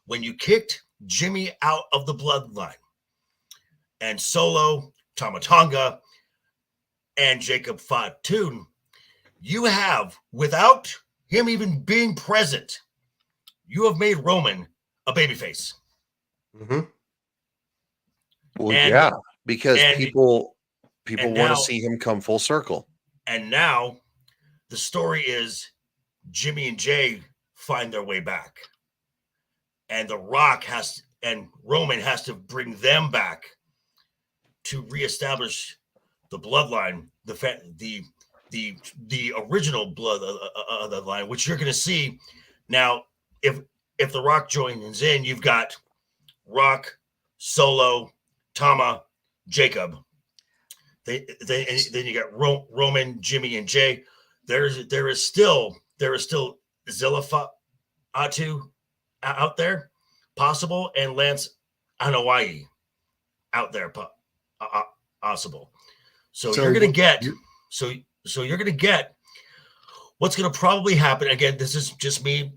when you kicked Jimmy out of the bloodline and Solo, Tama Tonga, and Jacob Fatu, you have, without him even being present, you have made Roman a babyface. Mm-hmm. Well, because people want to see him come full circle. And now the story is Jimmy and Jay find their way back. And The Rock and Roman has to bring them back to reestablish the bloodline, the original blood of the line, which you're going to see now. If The Rock joins in, you've got Rock, Solo, Tama, Jacob. Then you got Roman, Jimmy, and Jay. There is still Zilla Fatu out there, possible, and Lance Anoa'i out there, possible. So you're going to get you're going to get what's going to probably happen. Again, this is just me.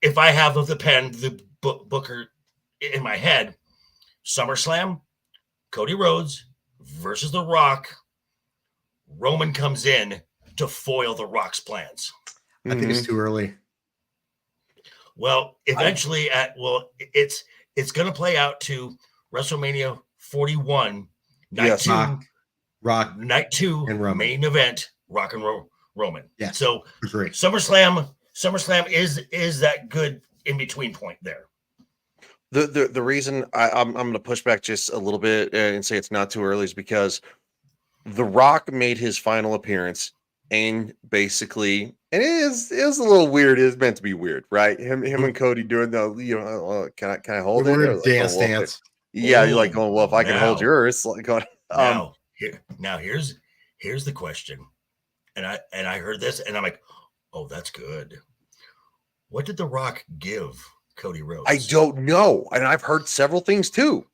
If I have the Booker in my head. SummerSlam, Cody Rhodes versus The Rock. Roman comes in to foil The Rock's plans. I think it's too early. Well, eventually, it's going to play out to WrestleMania 41, night Rock, night 2, and Roman. main event, Rock and Roman. Yeah, so agree. SummerSlam is that good in between point there. The reason I'm going to push back just a little bit and say it's not too early is because The Rock made his final appearance, and basically, and it is a little weird. It's meant to be weird, right? Him and Cody doing the can I hold it? Or Dance. Yeah, you're like going, well, if I can hold yours, like going. Here's the question, and I heard this, and I'm like, oh, that's good. What did The Rock give Cody Rhodes? I don't know, and I've heard several things too.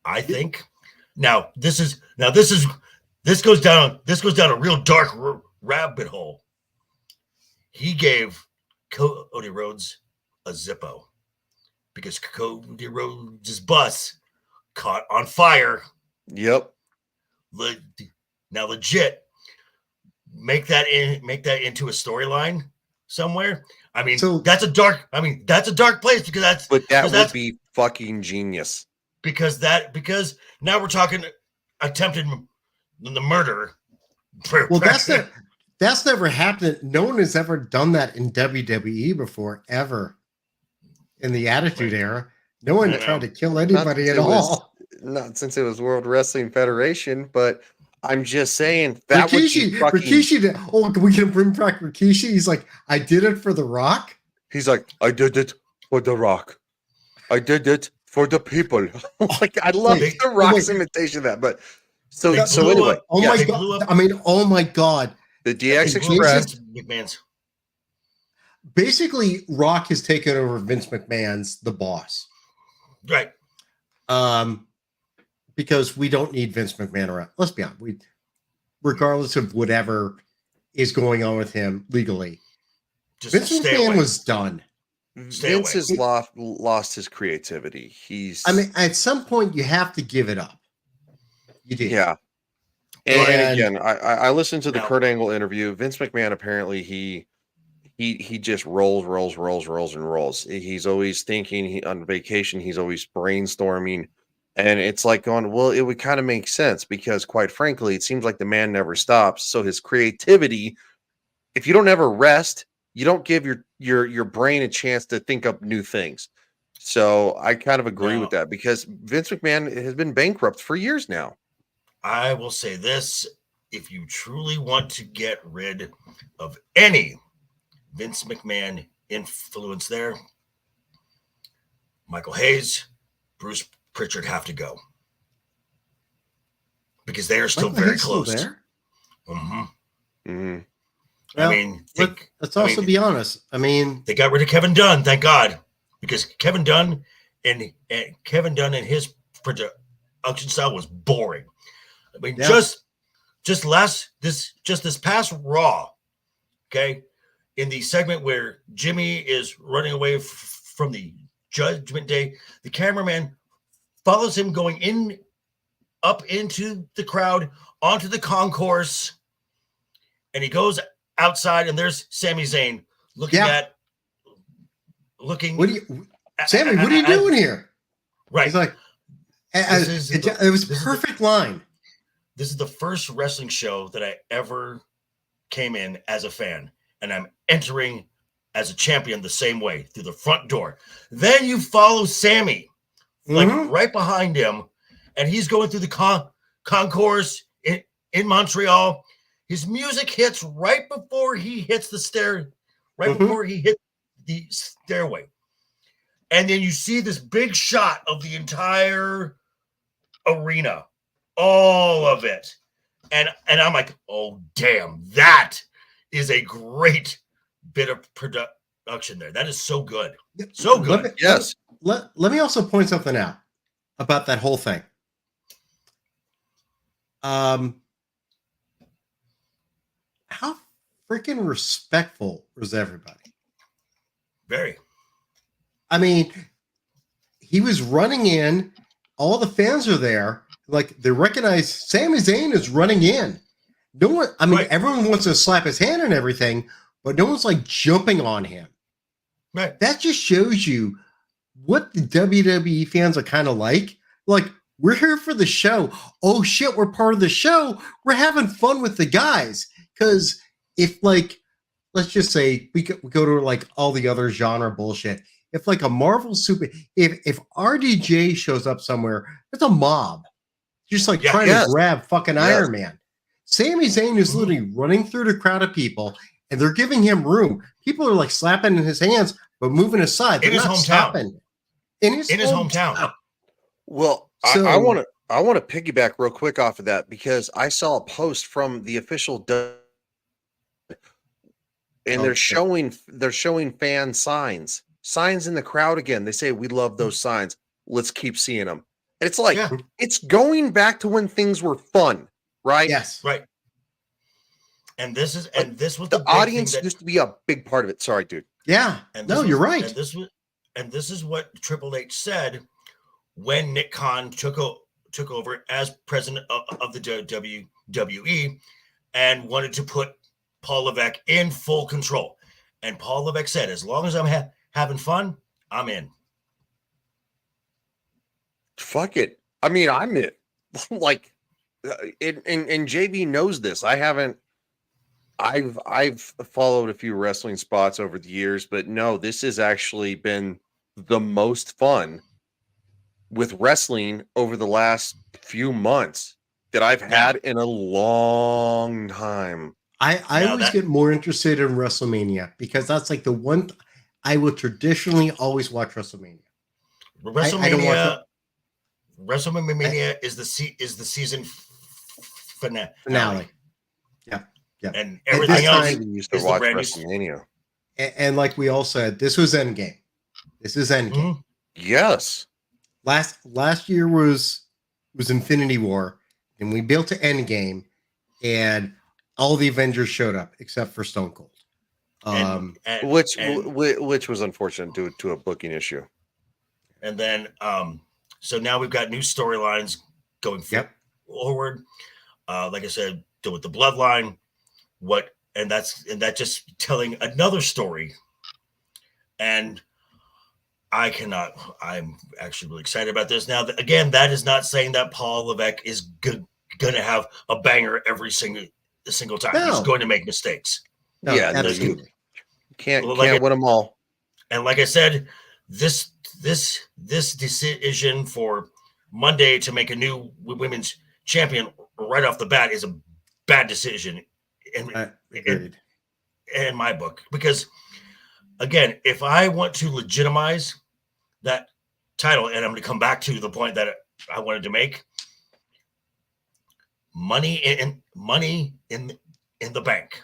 I think this goes down a real dark rabbit hole. He gave Cody Rhodes a Zippo because Cody Rhodes' bus caught on fire. Yep. Now, legit, make that into a storyline somewhere. I mean, that's a dark place because that would be fucking genius. Because now we're talking attempted the murder. Well, that's never happened. No one has ever done that in WWE before, ever. In the Attitude Era, no one tried to kill anybody at all. Not since it was World Wrestling Federation, but I'm just saying that Rikishi. Can we bring back Rikishi? He's like, I did it for The Rock. He's like, I did it for The Rock. I did it for the people. Like, I love The Rock's imitation of that. But so anyway, my god! I mean, oh my god! The DX Express. McMahon's. Basically, Rock has taken over Vince McMahon's The Boss. Right. Because we don't need Vince McMahon around. Let's be honest. Regardless of whatever is going on with him legally, Vince McMahon was done. Vince has lost his creativity. I mean, at some point, you have to give it up. You do. Yeah. And again, I listened to the Kurt Angle interview. Vince McMahon, apparently, he just rolls. He's always thinking on vacation. He's always brainstorming. And it's like going, well, it would kind of make sense because, quite frankly, it seems like the man never stops. So his creativity, if you don't ever rest, you don't give your brain a chance to think up new things. So I kind of agree with that because Vince McMahon has been bankrupt for years now. I will say this. If you truly want to get rid of any Vince McMahon influence there, Michael Hayes, Bruce Pritchard have to go because they are still very close. Still there? Mm-hmm. Well, I mean, let's also be honest. I mean, they got rid of Kevin Dunn, thank God, because Kevin Dunn and his production style was boring. I mean, just this past Raw, okay, in the segment where Jimmy is running away from the Judgment Day, the cameraman follows him going up into the crowd, onto the concourse, and he goes outside, and there's Sami Zayn looking. Sammy, what are you doing here? Right. He's like, it was perfect line. This is the first wrestling show that I ever came in as a fan, and I'm entering as a champion the same way through the front door. Then you follow Sammy, right behind him, and he's going through the concourse in Montreal. His music hits right before he hits the before he hits the stairway. And then you see this big shot of the entire arena, all of it. And I'm like, oh, damn, that is a great bit of production there. That is so good. So good. Let me also point something out about that whole thing. How freaking respectful was everybody? Very. I mean, he was running in. All the fans are there. Like, they recognize Sami Zayn is running in. No one, I mean, Right. everyone wants to slap his hand and everything, but no one's like jumping on him. Right. That just shows you what the WWE fans are kind of like. Like, we're here for the show. Oh shit, we're part of the show. We're having fun with the guys. Because if, like, let's just say we go to like all the other genre bullshit. If like a Marvel super, if RDJ shows up somewhere, it's a mob, just like trying to grab fucking Iron Man. Sami Zayn is literally running through the crowd of people, and they're giving him room. People are like slapping in his hands, but moving aside. They're In his not hometown. stopping. In his hometown. Well, So- I want to piggyback real quick off of that because I saw a post from the official and they're showing fan signs in the crowd again. They say we love those signs. Let's keep seeing them. And it's like it's going back to when things were fun, right? Yes. Right. And this was The audience used to be a big part of it. Sorry, dude. Yeah. No, you're right. And this is what Triple H said when Nick Khan took over as president of the WWE and wanted to put Paul Levesque in full control. And Paul Levesque said, as long as I'm having fun, I'm in. Fuck it. I mean, I'm in. Like, and JV knows this. I've followed a few wrestling spots over the years, but no, this has actually been the most fun with wrestling over the last few months that I've had in a long time. I always get more interested in WrestleMania because that's like the one I will traditionally always watch WrestleMania. WrestleMania is the season finale. Yeah. And everything else used to watch WrestleMania. And like we all said, this was Endgame. This is Endgame. Mm-hmm. Yes. Last year was Infinity War, and we built to Endgame, and all the Avengers showed up except for Stone Cold. Which was unfortunate due to a booking issue. And then so now we've got new storylines going forward. Like I said, with the Bloodline, that's just telling another story. And I'm actually really excited about this. Now, again, that is not saying that Paul Levesque is going to have a banger every single time. No. He's going to make mistakes. No, absolutely. Can't win them all. And like I said, this decision for Monday to make a new women's champion right off the bat is a bad decision in my book. Because, again, if I want to legitimize that title, and I'm going to come back to the point that I wanted to make, money in the bank.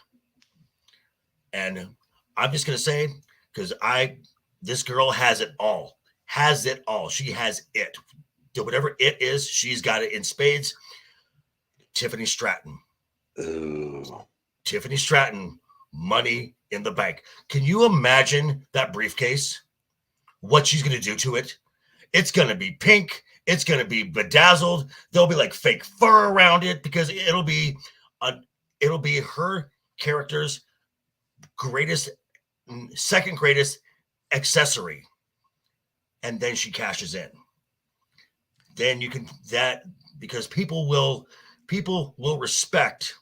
And I'm just going to say, because this girl has it all. She has it. Whatever it is, she's got it in spades. Tiffany Stratton. Ooh. Tiffany Stratton, Money in the Bank. Can you imagine that briefcase? What she's going to do to it? It's going to be pink. It's going to be bedazzled. There'll be like fake fur around it because it'll be her character's second greatest accessory. And then she cashes in. Then you can because people will respect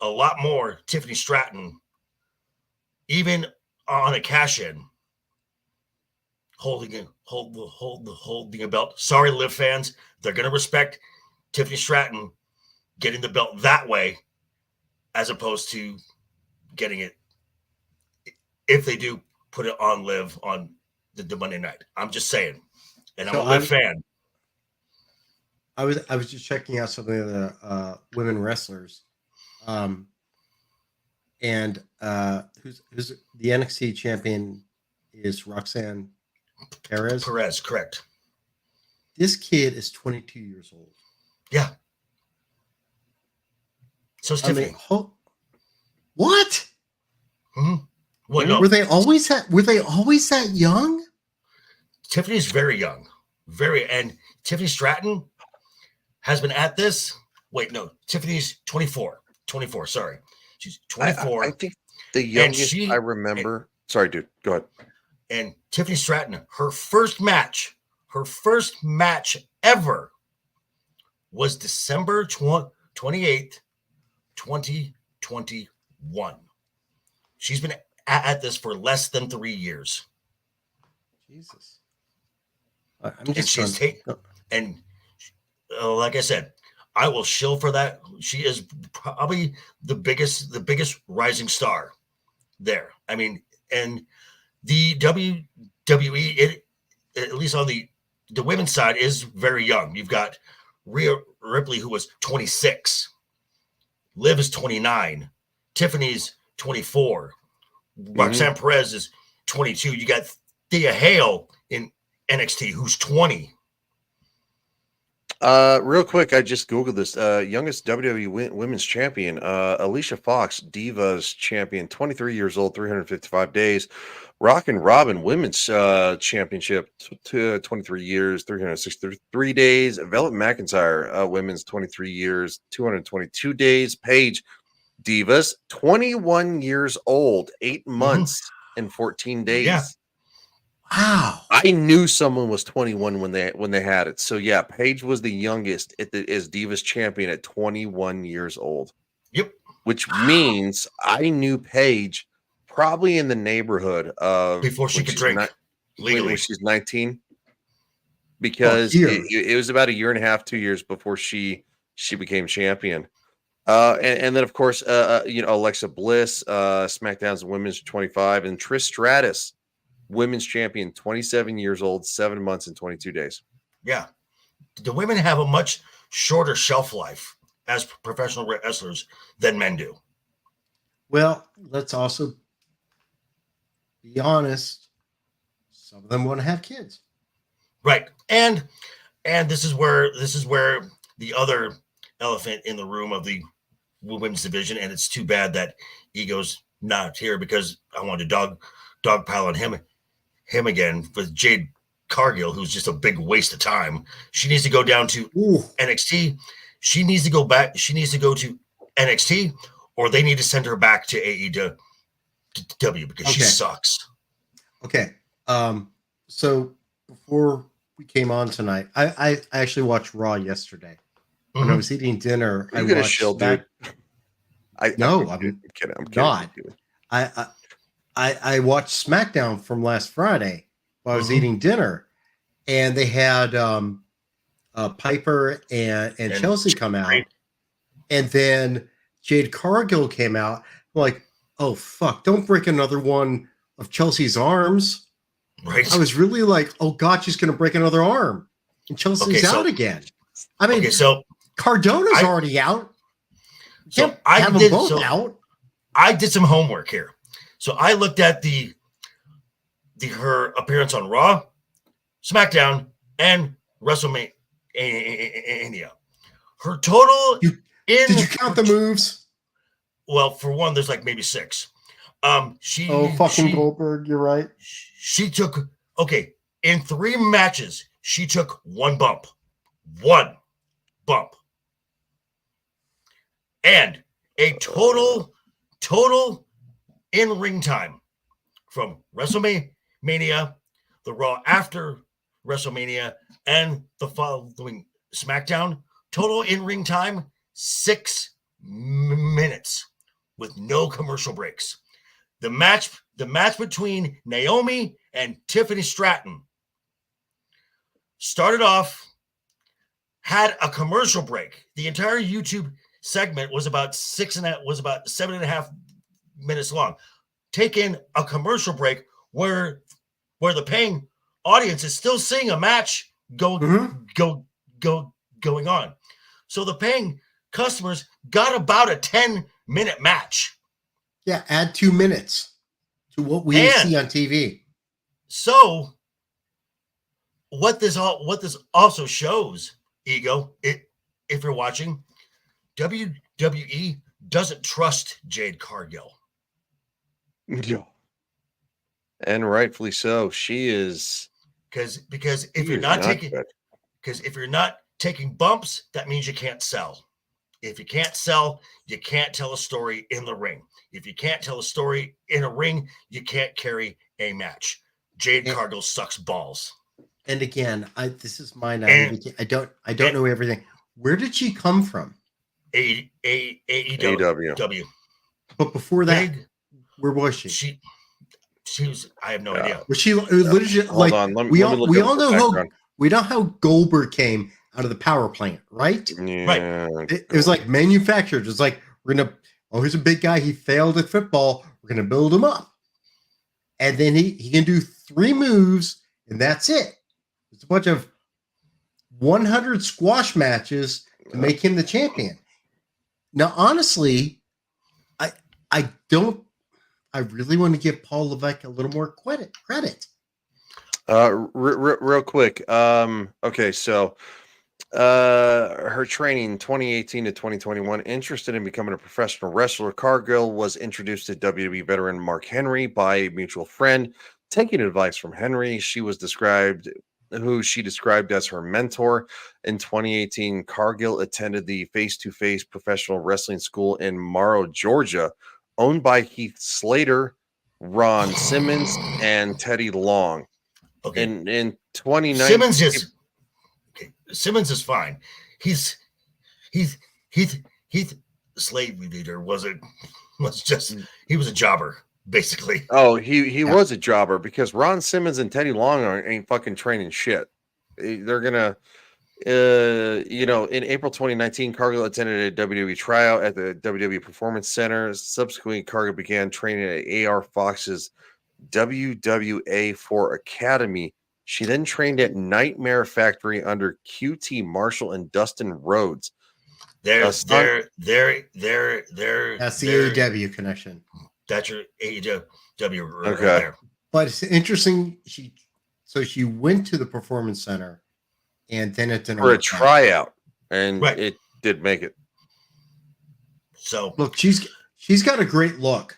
a lot more Tiffany Stratton, even on a cash in, holding a belt. Sorry, Liv fans, they're gonna respect Tiffany Stratton getting the belt that way, as opposed to getting it if they do put it on Liv on the Monday night. I'm just saying, and I'm a Liv fan. I was just checking out some of the women wrestlers, and who's the NXT champion is Roxanne Perez. Perez, correct. This kid is 22 years old. Yeah. So Tiffany. What? Mm-hmm. What? Were they always that young? Tiffany's very young, and Tiffany Stratton has been at this. Wait, no, Tiffany's 24. 24, sorry. She's 24. I think the and youngest I remember. Sorry, dude. Go ahead. And Tiffany Stratton, her first match ever was December 28th, 2021. She's been at this for less than 3 years. Jesus. I'm just and like I said, I will shill for that. She is probably the biggest rising star there. I mean, and the WWE, at least on the women's side, is very young. You've got Rhea Ripley, who was 26. Liv is 29. Tiffany's 24. Roxanne Perez is 22. You got Thea Hale in NXT, who's 20. Real quick, I just Googled this. Youngest WWE Women's Champion, Alicia Fox, Divas Champion, 23 years old, 355 days. Rockin' Robin Women's Championship, 23 years, 363 days. Velvet McIntyre, Women's 23 years, 222 days. Paige, Divas, 21 years old, 8 months and 14 days. Yeah. Wow. I knew someone was 21 when they had it. So yeah, Paige was the youngest as Divas champion at 21 years old. Yep. Which means I knew Paige probably in the neighborhood of before she could drink legally when she's 19. Because it was about a year and a half, 2 years before she became champion. And then of course Alexa Bliss, SmackDown's women's 25, and Trish Stratus, women's champion, 27 years old, 7 months and 22 days. Yeah. The women have a much shorter shelf life as professional wrestlers than men do. Well, let's also be honest. Some of them want to have kids. Right. And this is where the other elephant in the room of the women's division, and it's too bad that Ego's not here because I wanted to dogpile on him again with Jade Cargill, who's just a big waste of time. She needs to go down to NXT. She needs to go back. She needs to go to NXT, or they need to send her back to AEW because she sucks. Okay. So before we came on tonight, I actually watched Raw yesterday. When I was eating dinner, I watched shield, dude. I'm kidding. I'm not. I watched SmackDown from last Friday while I was eating dinner, and they had Piper and Chelsea come out, and then Jade Cargill came out. I'm like, oh fuck! Don't break another one of Chelsea's arms. Right. I was really like, oh god, she's going to break another arm, and Chelsea's out again. I mean, so Cardona's already out. So have them both out. I did some homework here. So I looked at her appearance on Raw, SmackDown, and WrestleMania. Her total did you count the moves? Well, for one, there's like maybe 6. Goldberg, you're right. She took in 3 matches, she took 1 bump. 1 bump. And a total in-ring time from WrestleMania, the Raw after WrestleMania, and the following SmackDown, total in-ring time 6 minutes with no commercial breaks. The match between Naomi and Tiffany Stratton started off, had a commercial break. The entire YouTube segment was about 7.5 minutes long. Take in a commercial break where the paying audience is still seeing a match going on. So the paying customers got about a 10-minute match. Yeah, add 2 minutes to what we see on TV. So what this also shows, Ego, if you're watching, WWE doesn't trust Jade Cargill. Yeah. And rightfully so. She is Because if you're He's not not taking good. because if you're not taking bumps, that means you can't sell. If you can't sell, you can't tell a story in the ring. If you can't tell a story in a ring, you can't carry a match. Jade And- Cargill sucks balls. And again, this is my And- naivety. I don't know everything. Where did she come from? AEW. AEW. But before that, Big, where was she? she was. I have no Yeah. idea. Was she literally Hold like on. Let we me all look we up all the know background. we know how Goldberg came out of the power plant, right? Yeah. It was like manufactured. It's like here's a big guy. He failed at football. We're gonna build him up, and then he can do 3 moves, and that's it. It's a bunch of 100 squash matches to make him the champion. Now, honestly, I really want to give Paul Levesque a little more credit. Real quick. Okay, so her training 2018 to 2021, interested in becoming a professional wrestler. Cargill was introduced to WWE veteran Mark Henry by a mutual friend. Taking advice from Henry, who she described as her mentor. In 2018, Cargill attended the face-to-face professional wrestling school in Morrow, Georgia, owned by Heath Slater, Ron Simmons, and Teddy Long. Okay. In 2019, Simmons is fine. Heath Slade leader was a jobber, basically. Oh, he was a jobber because Ron Simmons and Teddy Long ain't fucking training shit. They're gonna, in April 2019, Cargill attended a WWE tryout at the WWE Performance Center. Subsequently, Cargill began training at AR Fox's WWA4 Academy. She then trained at Nightmare Factory under QT Marshall and Dustin Rhodes. That's the AEW connection. That's your AEW right Okay. there. But it's interesting. She went to the performance center, and then it didn't For a work out. tryout, and Right. it did make it. So Look, she's got a great look.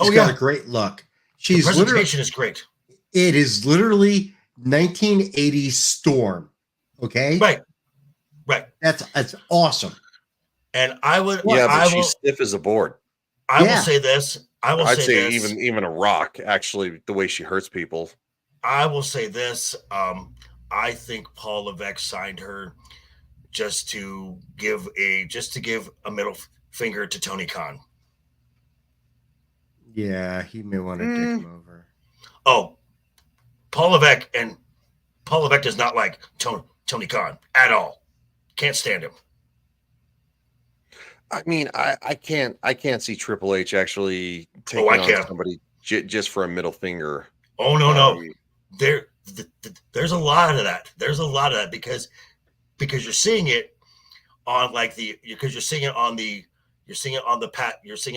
She's got a great look. the She's literally. presentation is great. It is literally 1980s Storm. Okay. Right. That's awesome. And I would. Yeah, but I she's will. stiff as a board. I Yeah. will say this. I'd say even a rock. Actually, the way she hurts people. I will say this. I think Paul Levesque signed her just to give a middle finger to Tony Khan. Yeah, he may want to dick him over. Oh, Paul Levesque does not like Tony Khan at all. Can't stand him. I mean, I can't see Triple H actually taking on somebody just for a middle finger. Oh no. There's a lot of that. There's a lot of that because you're seeing it on you're seeing it on the pat mat. You're seeing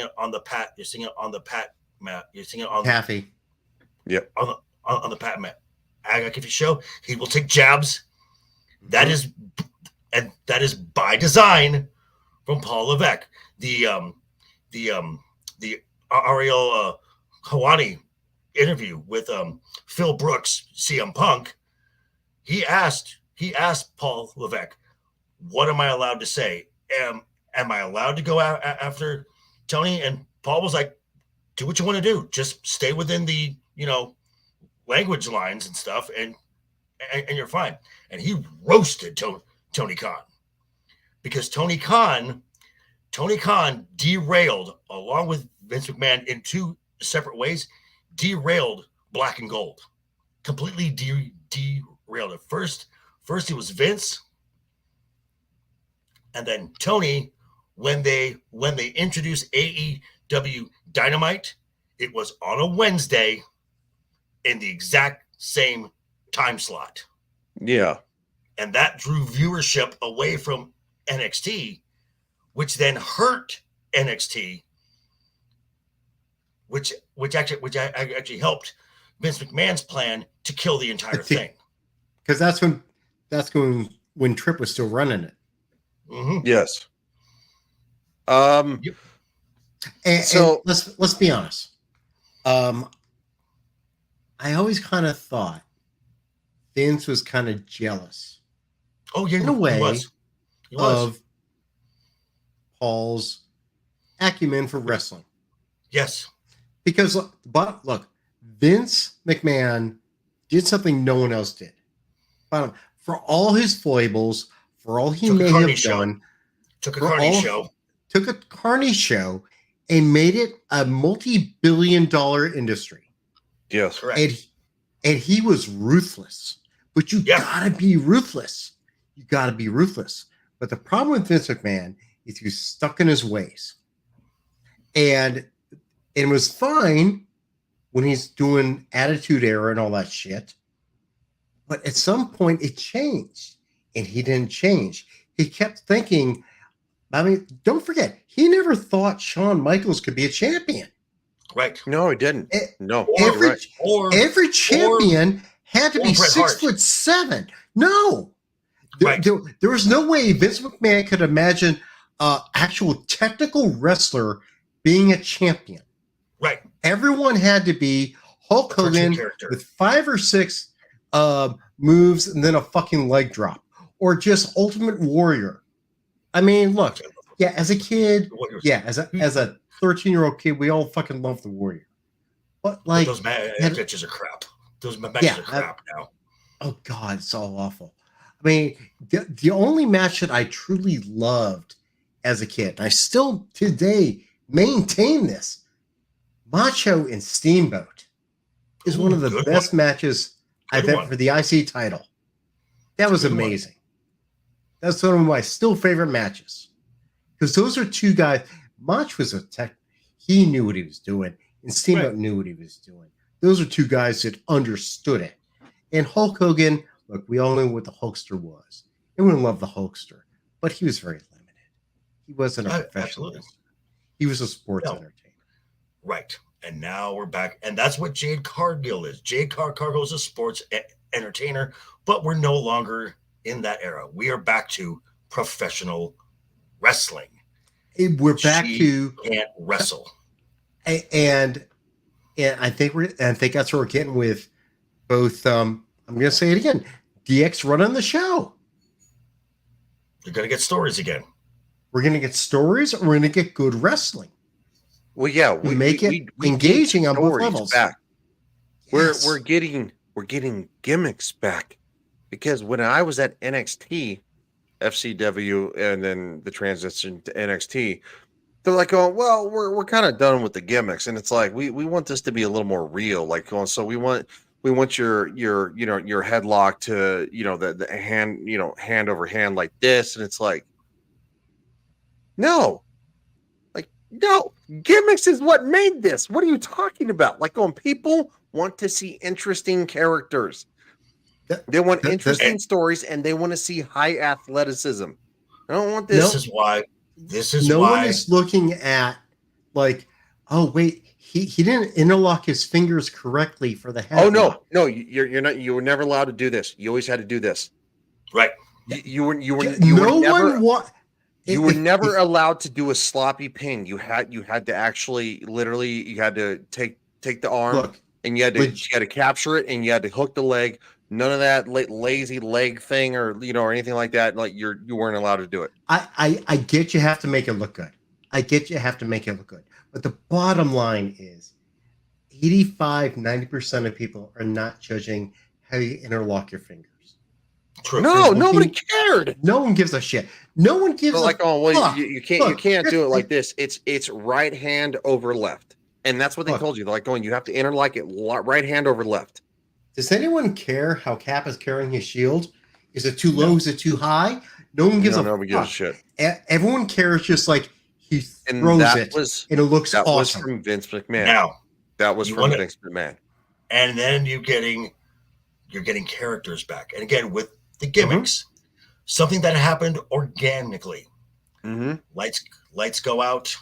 it on Taffy. Yep. On the pat mat. If you show, he will take jabs. That is by design from Paul Levesque. The Ariel Hawani interview with Phil Brooks, CM Punk. He asked Paul Levesque, "What am I allowed to say? Am I allowed to go after Tony?" And Paul was like, "Do what you want to do. Just stay within the language lines and stuff, and you're fine." And he roasted Tony Khan because Tony Khan derailed, along with Vince McMahon in 2 separate ways, derailed Black and Gold. Completely derailed it. First it was Vince, and then Tony. When they introduced AEW Dynamite, it was on a Wednesday in the exact same time slot. Yeah. And that drew viewership away from NXT, which then hurt NXT, which actually helped Vince McMahon's plan to kill the entire thing. Because that's when Tripp was still running it. Mm-hmm. Yes. And let's be honest. I always kind of thought Vince was kind of jealous Oh, yeah, in a way he was. He was. of Paul's acumen for wrestling. Yes. Because, look, Vince McMahon did something no one else did. For all his foibles, for all he may have done, took a Carney show and made it a multi-billion-dollar industry. Yes. Correct. And he was ruthless. But you gotta be ruthless. You gotta be ruthless. But the problem with Vince McMahon is he's stuck in his ways. And it was fine when he's doing Attitude Era and all that shit. But at some point it changed. And he didn't change. He kept thinking, I mean, don't forget, he never thought Shawn Michaels could be a champion. Right. No, he didn't. No. Every champion had to be 6'7". No. There was no way Vince McMahon could imagine an actual technical wrestler being a champion. Right. Everyone had to be Hulk Hogan with 5 or 6 moves and then a fucking leg drop, or just Ultimate Warrior. I mean, look, as a kid, as a 13-year-old kid, we all fucking love the Warrior. But like, those matches are crap. Those matches are crap now. Oh God, it's all awful. I mean, the only match that I truly loved as a kid, and I still today maintain this, Macho and Steamboat is one of the best matches I've ever for the IC title. That was amazing. That's one of my still favorite matches. Because those are two guys. Mach was he knew what he was doing, and Steamboat knew what he was doing. Those are two guys that understood it. And Hulk Hogan, look, we all knew what the Hulkster was. Everyone loved the Hulkster, but he was very limited. He wasn't a professional wrestler. He was a sports entertainer. Right. And now we're back. And that's what Jade Cargill is. Jade Cargill is a sports entertainer, but we're no longer in that era. We are back to professional wrestling. We're back to can't wrestle. And I think that's what we're getting with both. I'm going to say it again. DX running the show. You're going to get stories again. We're going to get stories, or we're going to get good wrestling. Well, yeah, we make it engaging on both levels. Back. We're getting gimmicks back, because when I was at NXT, FCW, and then the transition to NXT, they're like, oh, well, we're kind of done with the gimmicks, and it's like we want this to be a little more real. Like, so we want your headlock to the hand hand over hand like this, and it's like, no, gimmicks is what made this. What are you talking about? Like, people want to see interesting characters. They want interesting stories, and they want to see high athleticism. I don't want this. This is no why one is looking at like, oh wait, he didn't interlock his fingers correctly for the head. Oh no, you're not. You were never allowed to do this. You always had to do this. Right. You were never allowed to do a sloppy pin. You had to actually literally you had to take the arm and you had to capture it, and you had to hook the leg. None of that lazy leg thing or anything like that. Like you weren't allowed to do it. I get you have to make it look good. But the bottom line is 85-90% of people are not judging how you interlock your fingers. True. No, nobody cared. No one gives a shit. No one gives you can't do it like this. It's right hand over left. And that's what they told you. They're like, you have to interlock it right hand over left. Does anyone care how Cap is carrying his shield? Is it too low? Is it too high? No one gives a shit. Everyone cares, just like he throws it, and it looks awesome. That was from Vince McMahon. Vince McMahon. And then you're getting characters back. And again, with the gimmicks, something that happened organically. Mm-hmm. Lights go out.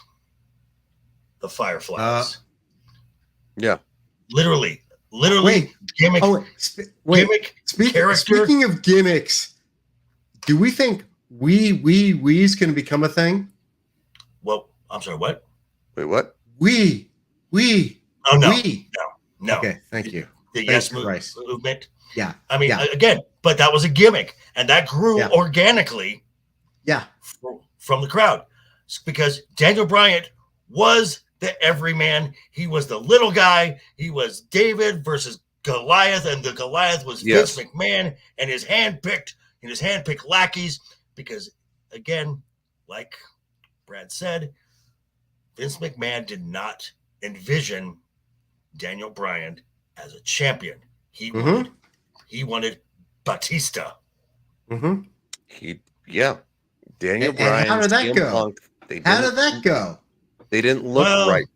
The fireflies. Literally, gimmick. Gimmick. Speaking of gimmicks, do we think we's going to become a thing? Well, I'm sorry. What? Wait, what? We. Oh no, we. no. Okay, thank you. The yes movement. Yeah. I mean, Yeah. again, but that was a gimmick, and that grew Yeah. organically Yeah. from the crowd, because Daniel Bryan was the everyman. He was the little guy. He was David versus Goliath, and the Goliath was Yes. Vince McMahon and his handpicked lackeys. Because again, like Brad said, Vince McMahon did not envision Daniel Bryan as a champion. He wanted Batista. Mm-hmm. Daniel And Bryan, how did that CM go? Punk. How did that go? They didn't look right.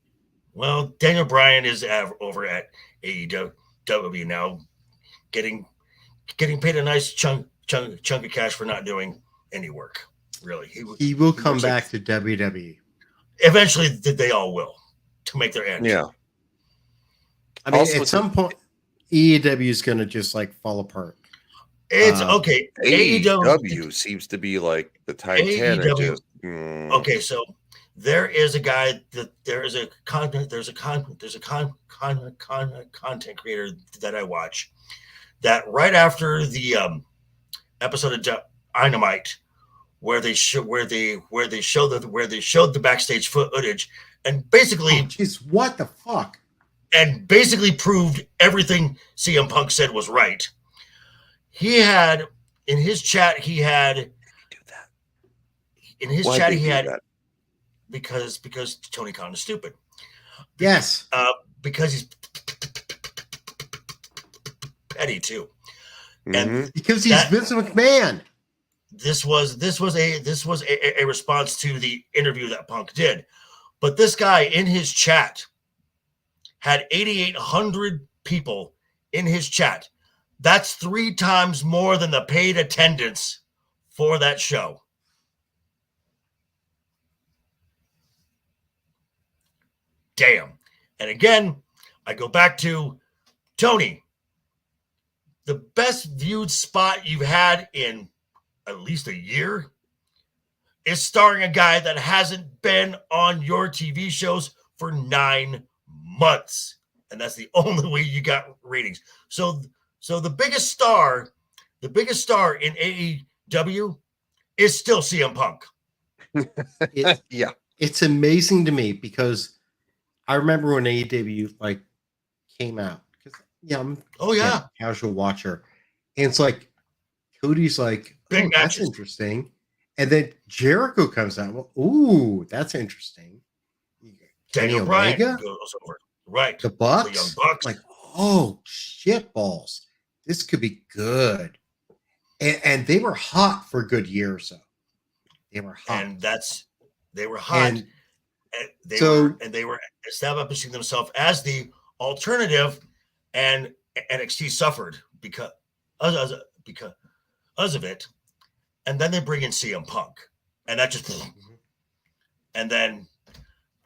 Well, Daniel Bryan is over at AEW now, getting paid a nice chunk of cash for not doing any work. Really, he will come back to WWE. Eventually, they all will, to make their end. Yeah. I mean, at some point, AEW is going to just like fall apart. It's okay. AEW seems to be like the Titanic. Okay, so there is a guy there's a content creator that I watch, that right after the episode of Dynamite, where they showed the backstage footage, and basically, what the fuck? And basically proved everything CM Punk said was right. He had in his chat, because Tony Khan is stupid. Yes. Because he's petty too. And because he's Vince McMahon. This was a response to the interview that Punk did. But this guy in his chat had 8,800 people in his chat. That's 3 times more than the paid attendance for that show. Damn. And again, I go back to Tony. The best viewed spot you've had in at least a year is starring a guy that hasn't been on your TV shows for 9 months. And that's the only way you got ratings. So the biggest star in AEW is still CM Punk. It's amazing to me because I remember when AEW like came out. I'm a casual watcher. And it's like Cody's like, big that's interesting. And then Jericho comes out. Well, ooh, that's interesting. Daniel Bryan goes over. Right. The Bucks. The Young Bucks. Like, oh, shit balls. This could be good. And they were hot for a good year or so. They were hot. And they were hot. And they were establishing themselves as the alternative, and NXT suffered because of it. And then they bring in CM Punk, and that just, and then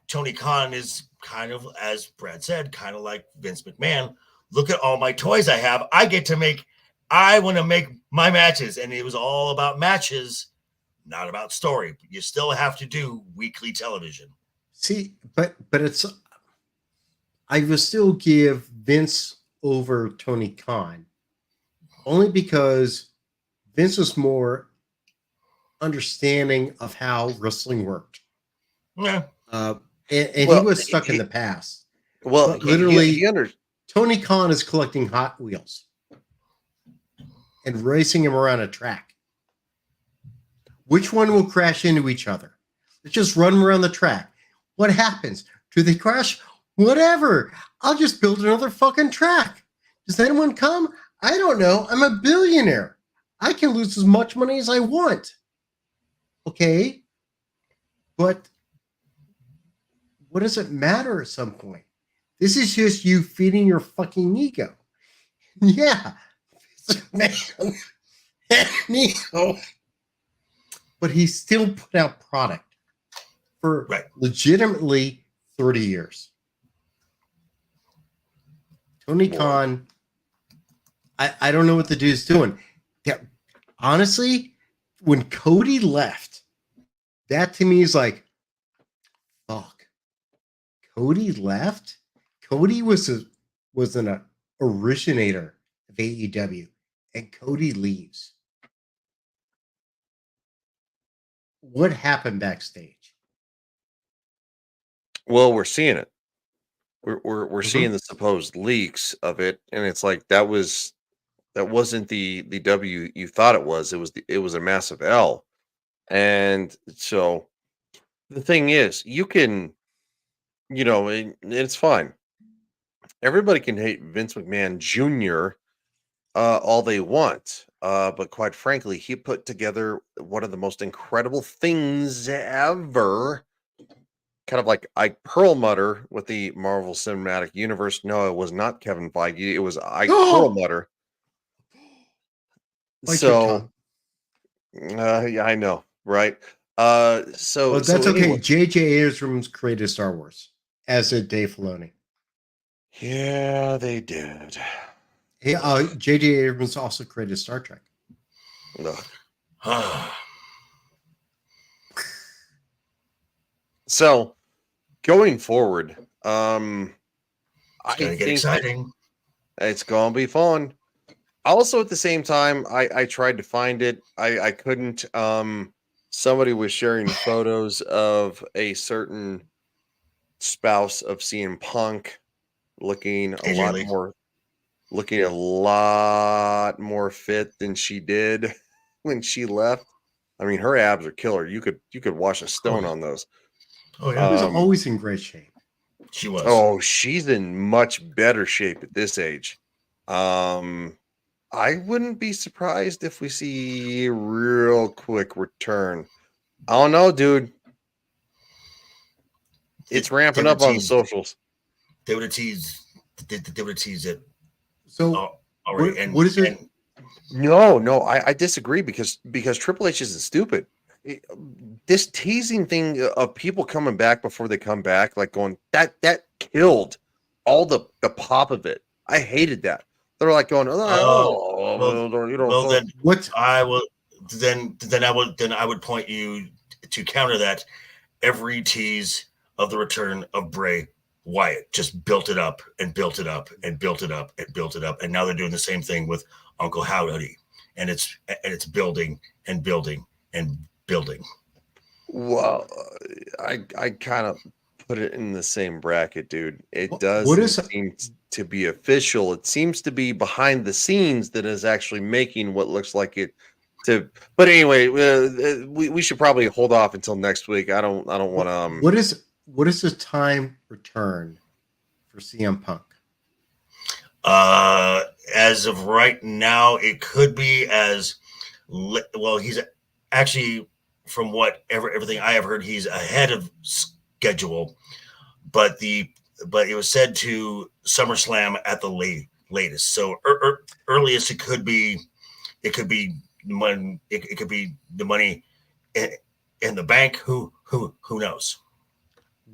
Tony Khan is kind of, as Brad said, kind of like Vince McMahon. Look at all my toys I have. I want to make my matches. And it was all about matches, not about story. You still have to do weekly television. See, but it's, I will still give Vince over Tony Khan only because Vince was more understanding of how wrestling worked. Yeah. And he was stuck in the past. Well, but literally, Tony Khan is collecting Hot Wheels and racing them around a track. Which one will crash into each other? Let's just run around the track. What happens? Do they crash? Whatever. I'll just build another fucking track. Does anyone come? I don't know. I'm a billionaire. I can lose as much money as I want. Okay. But what does it matter at some point? This is just you feeding your fucking ego. Yeah. Ego. But he still put out product for legitimately 30 years. Tony Khan, I don't know what the dude's doing. Yeah, honestly, when Cody left, that to me is like, fuck. Cody left? Cody was an originator of AEW, and Cody leaves. What happened backstage? Well, we're seeing it. We're Mhm. seeing the supposed leaks of it, and it's like that wasn't the W you thought it was. It was a massive L. And so the thing is, you can, it's fine. Everybody can hate Vince McMahon Jr. All they want. But quite frankly, he put together one of the most incredible things ever. Kind of like Ike Perlmutter with the Marvel Cinematic Universe. No, it was not Kevin Feige. It was Ike Perlmutter. Bite your So, tongue. yeah, I know, right? Well, So that's anyway, okay. J.J. Abrams created Star Wars, as did Dave Filoni. yeah, they did. J.J. Abrams also created Star Trek. Ugh. So going forward, It's I gonna get think exciting. it's gonna be fun. Also, at the same time, I tried to find it. I couldn't. Somebody was sharing photos of a certain spouse of CM Punk looking a AJ lot Lee. more looking a lot more fit than she did when she left. I mean, her abs are killer. You could wash a stone on those. Oh He yeah, was Um, always in great shape. she was. oh, she's in much better shape at this age. I wouldn't be surprised if we see a real quick return. I don't know, dude. It's ramping up on the socials. They would have teased. They would have teased it So, already. And what is it? and No, I disagree because Triple H isn't stupid. This teasing thing of people coming back before they come back, like going that killed all the pop of it. I hated that. They're like going, well then What? I will then I would point you to counter that. Every tease of the return of Bray Wyatt just built it up and built it up and built it up and built it up, and now they're doing the same thing with Uncle Howdy, and it's building and building and building. Well, I kind of put it in the same bracket, dude. It What doesn't is? seem to be official. It seems to be behind the scenes that is actually making what looks like it to. But anyway, we should probably hold off until next week. I don't want to. What is the time return for CM Punk? As of right now, it could be well. He's actually, from everything I have heard, he's ahead of schedule. But it was said to SummerSlam at the latest. So earliest it could be when it could be the money in the bank. Who knows?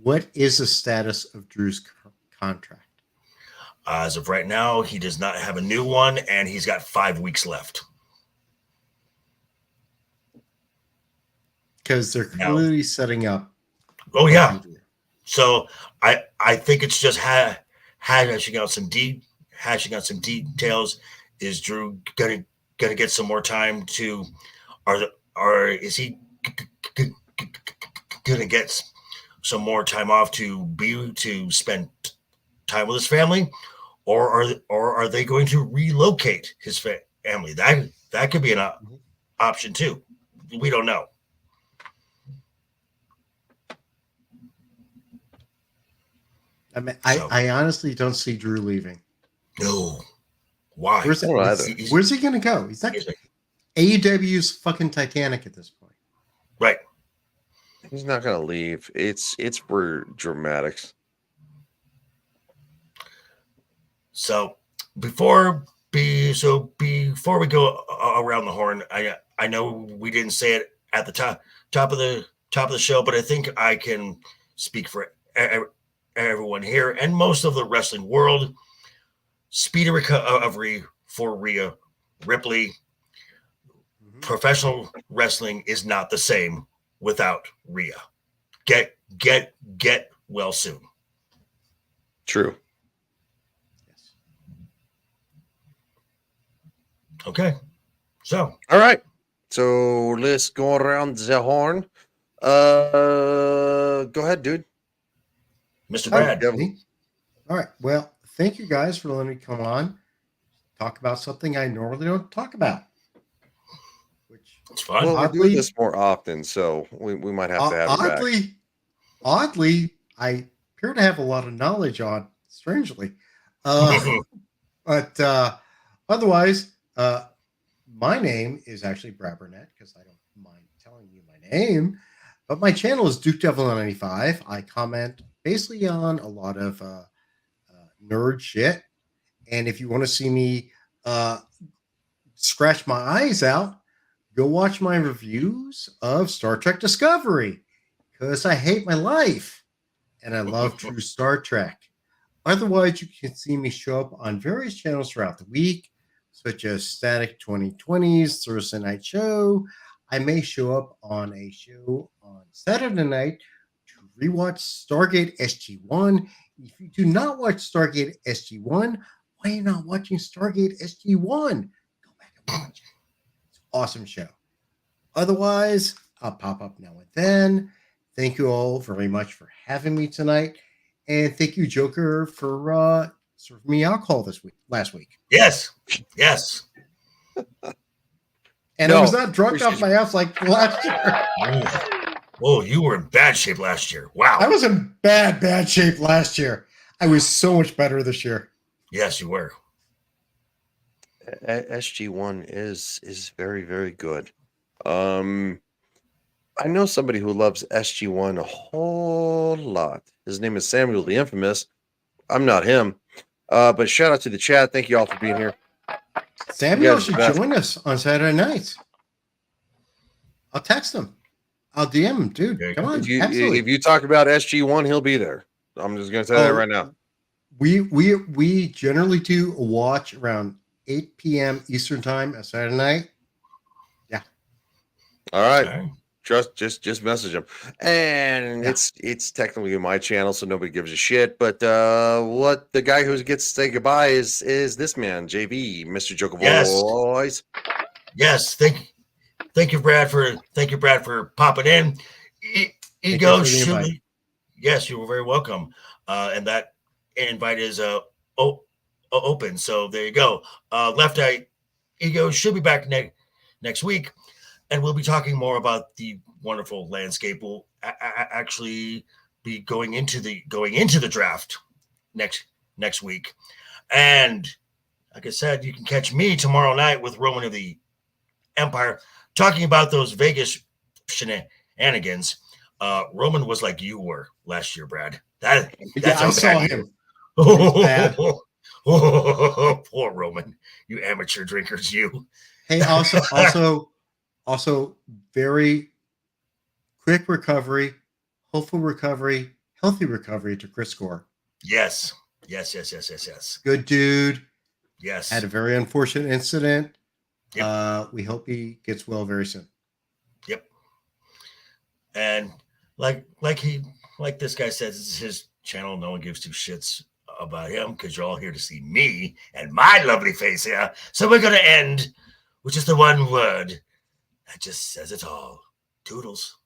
What is the status of Drew's contract? As of right now, he does not have a new one, and he's got 5 weeks left. Because they're Now, clearly setting up. oh yeah. So I think it's just hashing out some details. Is Drew gonna get some more time to? Is he gonna get some more time off to spend time with his family, or are they going to relocate his family? That could be an option too. We don't know. I mean, I honestly don't see Drew leaving. No. Why? Where's he going to go? He's not. AEW's fucking Titanic at this point. Right. He's not going to leave. It's for dramatics. So before we go around the horn, I know we didn't say it at the top of the show, but I think I can speak for everyone here and most of the wrestling world. Speedy recovery for Rhea Ripley. Mm-hmm. Professional wrestling is not the same without Rhea. Get well soon. True. Okay. So, All right. So let's go around the horn. Go ahead, dude. Mr. Oh, Brad. me? All right. Well, thank you guys for letting me come on, talk about something I normally don't talk about. Which It's fun. Well, we're doing oddly, this more often, so we might have to have you back. oddly, I appear to have a lot of knowledge on. Strangely, but otherwise, my name is actually Brad Burnett because I don't mind telling you my name. But my channel is Duke Devil 95. I comment basically on a lot of nerd shit. And if you want to see me scratch my eyes out, go watch my reviews of Star Trek Discovery because I hate my life and I love true Star Trek. Otherwise, you can see me show up on various channels throughout the week, such as Static 2020's Thursday Night Show. I may show up on a show on Saturday night to rewatch Stargate SG-1. If you do not watch Stargate SG-1, why are you not watching Stargate SG-1? Go back and watch it. It's an awesome show. Otherwise, I'll pop up now and then. Thank you all very much for having me tonight. And thank you, Joker, for serving me alcohol last week. Yes. Yes. And I was not drunk off my ass like last year. Oh, you were in bad shape last year. Wow. I was in bad shape last year. I was so much better this year. Yes, you were. SG1 is very, very good. I know somebody who loves SG1 a whole lot. His name is Samuel the Infamous. I'm not him. But shout out to the chat. Thank you all for being here. Samuel should join us on Saturday nights. I'll text him. I'll DM him, dude. Come on. If you talk about SG1, he'll be there. I'm just going to tell you that right now. We generally do a watch around 8 p.m. Eastern time on Saturday night. Yeah. All right. Okay. Just message him. And yeah. It's technically my channel, so nobody gives a shit. But what the guy who gets to say goodbye is this man, JV, Mr. Joker Boys. Yes. Thank you, Brad, for popping in. Ego, yes, you were very welcome. And that invite is open. So there you go. LeftEyeEgo should be back next week, and we'll be talking more about the wonderful landscape. We'll actually be going into the draft next week, and like I said, you can catch me tomorrow night with Roman of the Empire talking about those Vegas shenanigans. Roman was like you were last year, Brad. That's I saw him. Poor Roman, you amateur drinkers, you. Hey, also very quick recovery, hopeful recovery, healthy recovery to Chris Gore. Yes. Good dude. Yes. Had a very unfortunate incident. Yep. We hope he gets well very soon. Yep. And like this guy says, it's his channel. No one gives two shits about him because you're all here to see me and my lovely face here. So we're going to end with just the one word that just says it all. Toodles.